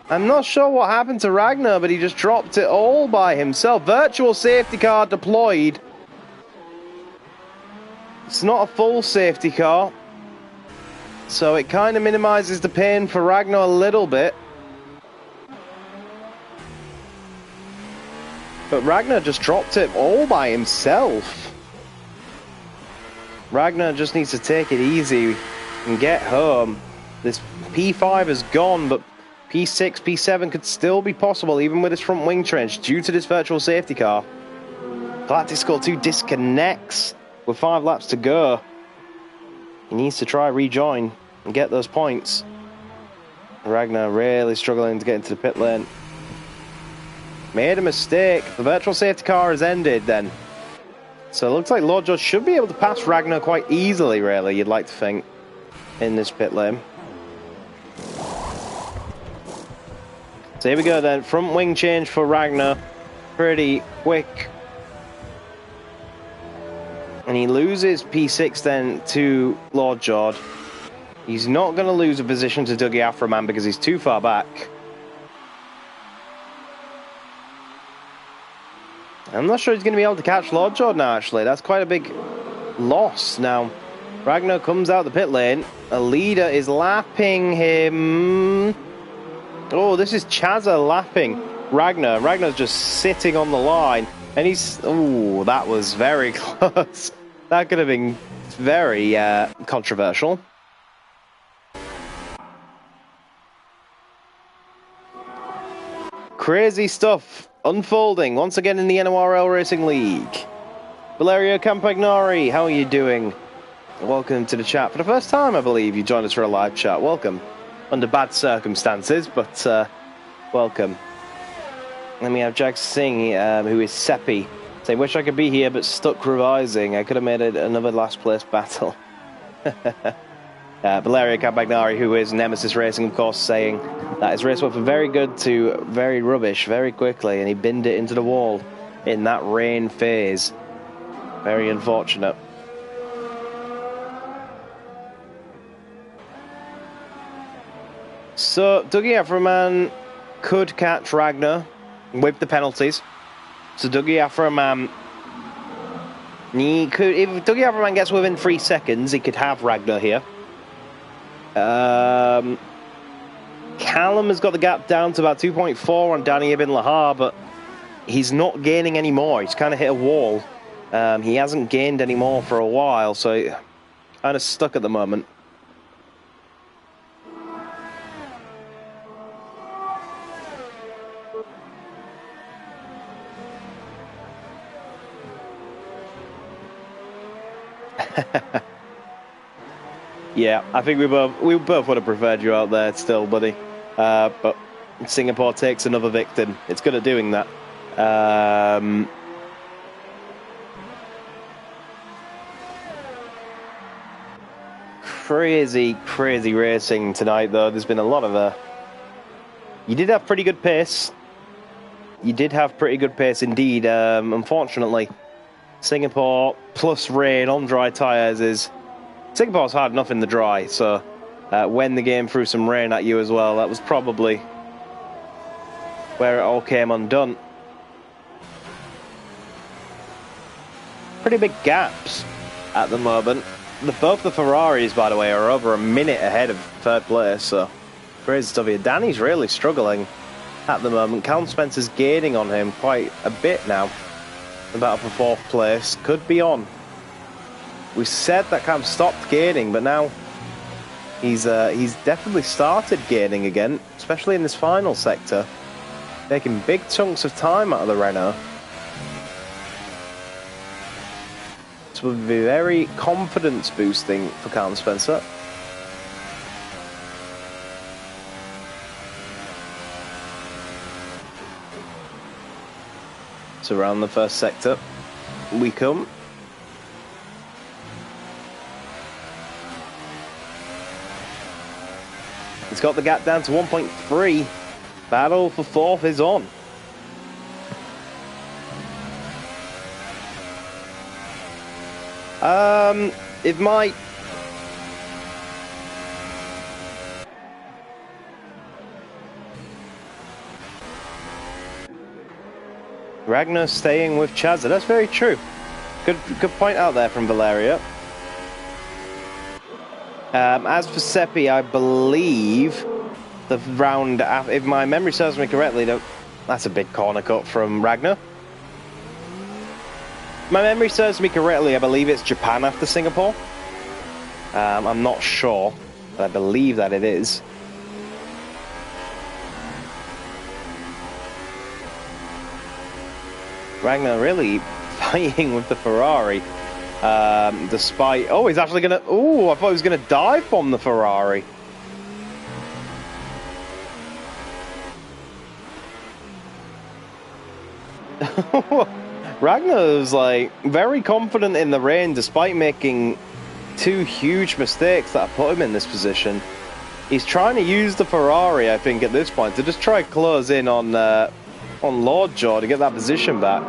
I'm not sure what happened to Ragnar, but he just dropped it all by himself. Virtual safety car deployed. It's not a full safety car, so it kind of minimizes the pain for Ragnar a little bit. But Ragnar just dropped it all by himself. Ragnar just needs to take it easy and get home. This P5 is gone, but P6, P7 could still be possible even with his front wing trench due to this virtual safety car. Galactic Skull 2 disconnects with 5 laps to go. He needs to try rejoin and get those points. Ragnar really struggling to get into the pit lane. Made a mistake. The virtual safety car has ended then. So it looks like Lord George should be able to pass Ragnar quite easily, really, you'd like to think, in this pit lane. So here we go then, front wing change for Ragnar, pretty quick. And he loses P6 then to Lord George. He's not going to lose a position to Dougie Afroman because he's too far back. I'm not sure he's going to be able to catch Lord George now, actually. That's quite a big loss. Now, Ragnar comes out the pit lane. A leader is lapping him. Oh, this is Chazza lapping Ragnar. Ragnar's just sitting on the line. And he's... Oh, that was very close. That could have been very controversial. Crazy stuff unfolding once again in the NORL Racing League. Valerio Campagnari, how are you doing? Welcome to the chat. For the first time, I believe, you joined us for a live chat. Welcome. Under bad circumstances, but welcome. Then we have Jack Singh, who is Seppi, saying, wish I could be here, but stuck revising. I could have made it another last place battle. Valerio Campagnari, who is Nemesis Racing, of course, saying that his race went from very good to very rubbish very quickly, and he binned it into the wall in that rain phase. Very unfortunate. So, Dougie Afroman could catch Ragnar with the penalties. So, Dougie Afroman He could, if Dougie Haberman gets within 3 seconds, he could have Ragnar here. Callum has got the gap down to about 2.4 on Danny Ibn Lahar, but he's not gaining any more. He's kind of hit a wall. He hasn't gained any more for a while, so kind of stuck at the moment. Yeah, I think we both would have preferred you out there still, buddy. But Singapore takes another victim. It's good at doing that. Crazy racing tonight, though. There's been a lot of you did have pretty good pace. You did have pretty good pace indeed. Unfortunately, Singapore plus rain on dry tyres is... Singapore's hard enough in the dry, so when the game threw some rain at you as well, that was probably where it all came undone. Pretty big gaps at the moment. Both the Ferraris, by the way, are over a minute ahead of third place, so crazy stuff here. Danny's really struggling at the moment. Callum Spencer's gaining on him quite a bit now. About for fourth place. Could be on. We said that Cam stopped gaining, but now he's definitely started gaining again, especially in this final sector. Making big chunks of time out of the Renault. This will be very confidence boosting for Callum Spencer. So around the first sector we come. It's got the gap down to 1.3. Battle for fourth is on. It might... Ragnar staying with Chazza. That's very true. Good point out there from Valeria. As for Seppi, I believe the round, if my memory serves me correctly, that's a big corner cut from Ragnar. My memory serves me correctly, I believe it's Japan after Singapore. I'm not sure, but I believe that it is. Ragnar really fighting with the Ferrari. Despite... Oh, he's actually going to... Oh, I thought he was going to dive bomb the Ferrari. Ragnar's like very confident in the rain despite making two huge mistakes that put him in this position. He's trying to use the Ferrari, I think, at this point to just try to close in on Lordjaw to get that position back.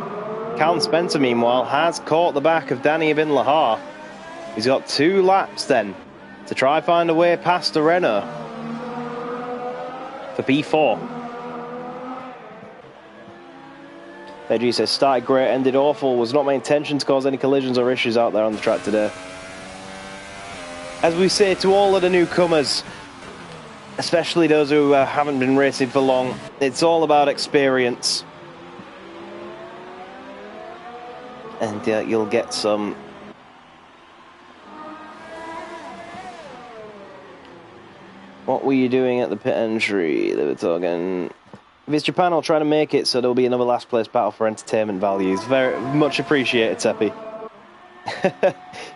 Callum Spencer, meanwhile, has caught the back of Danny Ibn Lahar. He's got 2 laps then to try find a way past the Renault for P4. Veggie says, started great, ended awful. Was not my intention to cause any collisions or issues out there on the track today. As we say to all of the newcomers, especially those who haven't been racing for long, it's all about experience. And you'll get some... What were you doing at the pit entry? They were talking... If it's Japan, I'll try to make it, so there'll be another last place battle for entertainment values. Very much appreciated, Seppi.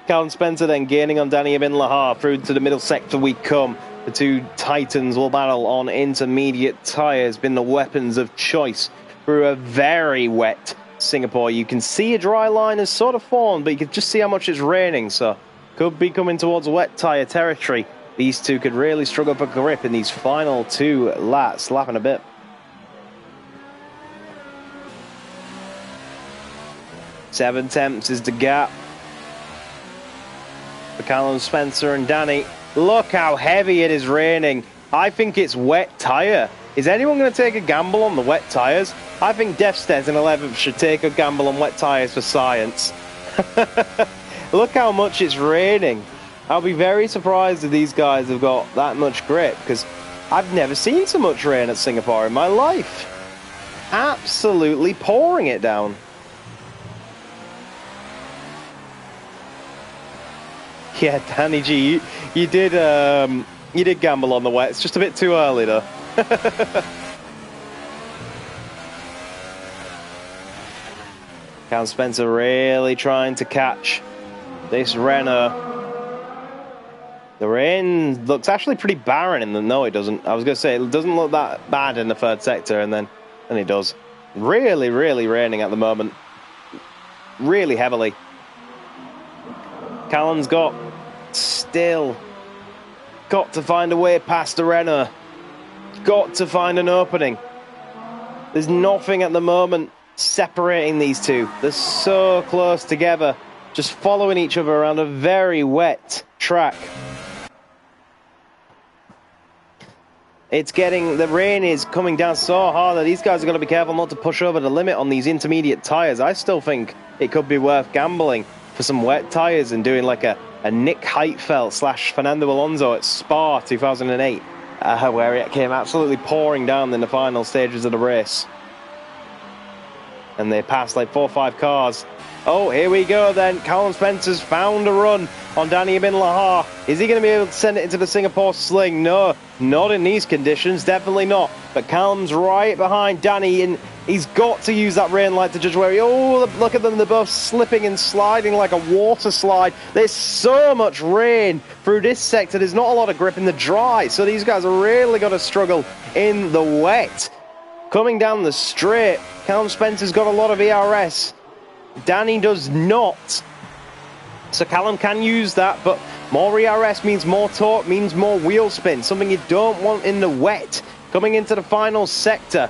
Callum Spencer then gaining on Danny Ibn Lahar. Through to the middle sector we come. The two titans will battle on intermediate tyres. Been the weapons of choice through a very wet Singapore. You can see a dry line has sort of formed, but you can just see how much it's raining, so could be coming towards wet tyre territory. These two could really struggle for grip in these final 2 laps, lapping a bit. Seven tenths is the gap for Callum Spencer and Danny. Look how heavy it is raining. I think it's wet tyre. Is anyone going to take a gamble on the wet tyres? I think Defstead in 11th should take a gamble on wet tyres for science. Look how much it's raining. I'll be very surprised if these guys have got that much grip, because I've never seen so much rain at Singapore in my life. Absolutely pouring it down. Yeah, Danny G, you did gamble on the wet. It's just a bit too early, though. Callum Spencer really trying to catch this Renault. The rain looks actually pretty barren in the... No, it doesn't. I was going to say, it doesn't look that bad in the third sector, and then it does. Really, really raining at the moment. Really heavily. Callum's still got to find a way past the Renault. Got to find an opening. There's nothing at the moment separating these two. They're so close together, just following each other around a very wet track. The rain is coming down so hard that these guys are going to be careful not to push over the limit on these intermediate tyres. I still think it could be worth gambling for some wet tyres and doing like a Nick Heidfeld / Fernando Alonso at Spa 2008, where it came absolutely pouring down in the final stages of the race. And they passed like 4 or 5 cars. Oh, here we go then. Callum Spencer's found a run on Danny Bin Lahar. Is he going to be able to send it into the Singapore sling? No, not in these conditions. Definitely not. But Callum's right behind Danny, and he's got to use that rain light to judge where he... Oh, look at them. They're both slipping and sliding like a water slide. There's so much rain through this sector. There's not a lot of grip in the dry. So these guys are really going to struggle in the wet. Coming down the straight, Callum Spencer's got a lot of ERS. Danny does not. So Callum can use that, but more ERS means more torque, means more wheel spin, something you don't want in the wet. Coming into the final sector.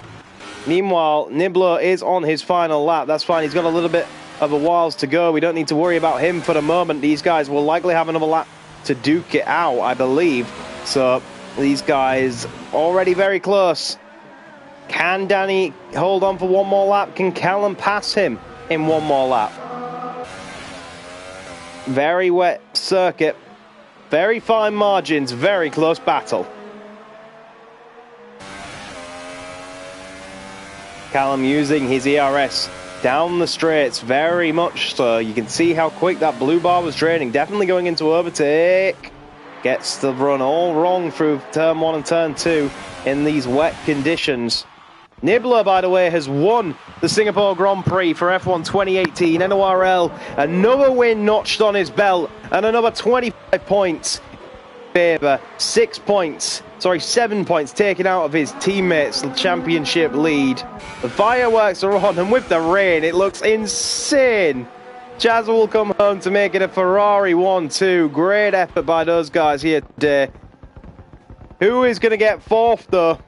Meanwhile, Niblo is on his final lap. That's fine. He's got a little bit of a whiles to go. We don't need to worry about him for the moment. These guys will likely have another lap to duke it out, I believe. So these guys already very close. Can Danny hold on for one more lap? Can Callum pass him in one more lap? Very wet circuit, very fine margins, very close battle. Callum using his ERS down the straights, very much so. You can see how quick that blue bar was draining, definitely going into overtake. Gets the run all wrong through turn 1 and turn 2 in these wet conditions. Nibbler, by the way, has won the Singapore Grand Prix for F1 2018. NORL, another win notched on his belt, and another 25 points in favour. 7 points taken out of his teammates' championship lead. The fireworks are on, and with the rain, it looks insane. Jazz will come home to make it a Ferrari 1-2. Great effort by those guys here today. Who is going to get fourth, though?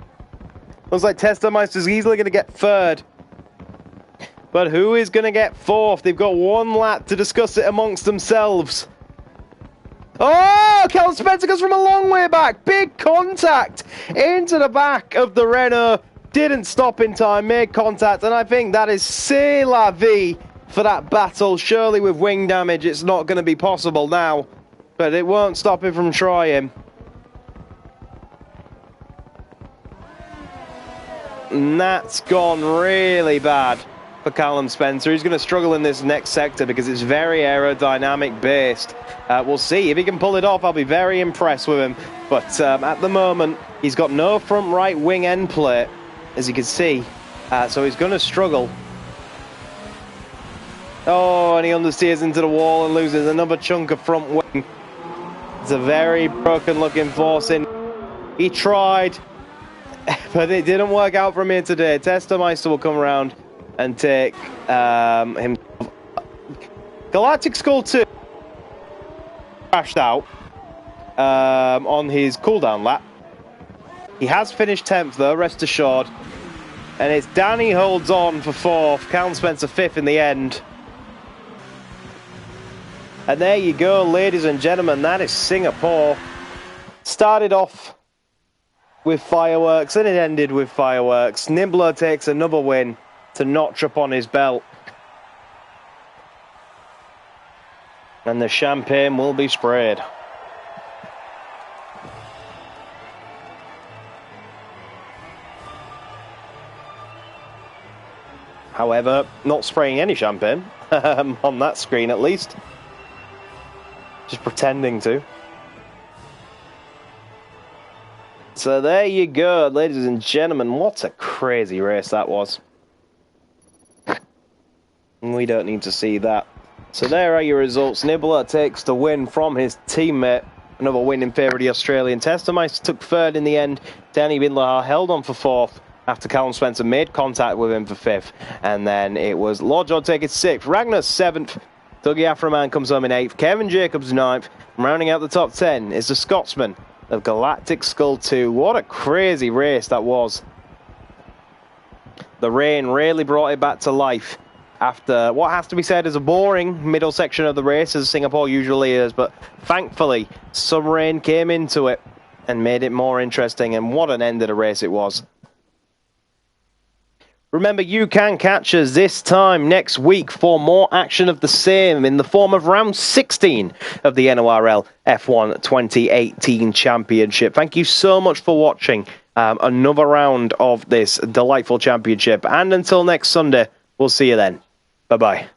Looks like Testameister's easily going to get third. But who is going to get fourth? They've got one lap to discuss it amongst themselves. Oh, Callum Spencer goes from a long way back. Big contact into the back of the Renault. Didn't stop in time, made contact. And I think that is c'est la vie for that battle. Surely with wing damage, it's not going to be possible now. But it won't stop him from trying. And that's gone really bad for Callum Spencer. He's going to struggle in this next sector because it's very aerodynamic based. We'll see if he can pull it off. I'll be very impressed with him. But at the moment, he's got no front right wing end plate, as you can see. So he's going to struggle. Oh, and he understeers into the wall and loses another chunk of front wing. It's a very broken looking forcing. He tried, but it didn't work out for him here today. Testameister will come around and take him. Galactic Skull 2 crashed out on his cooldown lap. He has finished 10th though, rest assured. And it's Danny holds on for 4th, Callum Spencer 5th in the end. And there you go, ladies and gentlemen, that is Singapore. Started off with fireworks and it ended with fireworks. Nibbler takes another win to notch up on his belt. And the champagne will be sprayed. However, not spraying any champagne, on that screen at least. Just pretending to. So there you go, ladies and gentlemen. What a crazy race that was. We don't need to see that. So there are your results. Nibbler takes the win from his teammate. Another win in favour of the Australian. Testameister took third in the end. Danny Bindler held on for fourth after Callum Spencer made contact with him for fifth. And then it was Lord John taking sixth. Ragnar seventh. Dougie Aframan comes home in eighth. Kevin Jacobs ninth. Rounding out the top 10 is the Scotsman of Galactic Skull 2. What a crazy race that was. The rain really brought it back to life after what has to be said is a boring middle section of the race, as Singapore usually is, but thankfully some rain came into it and made it more interesting, and what an end of the race it was. Remember, you can catch us this time next week for more action of the same in the form of round 16 of the NORL F1 2018 Championship. Thank you so much for watching another round of this delightful championship, and until next Sunday, we'll see you then. Bye-bye.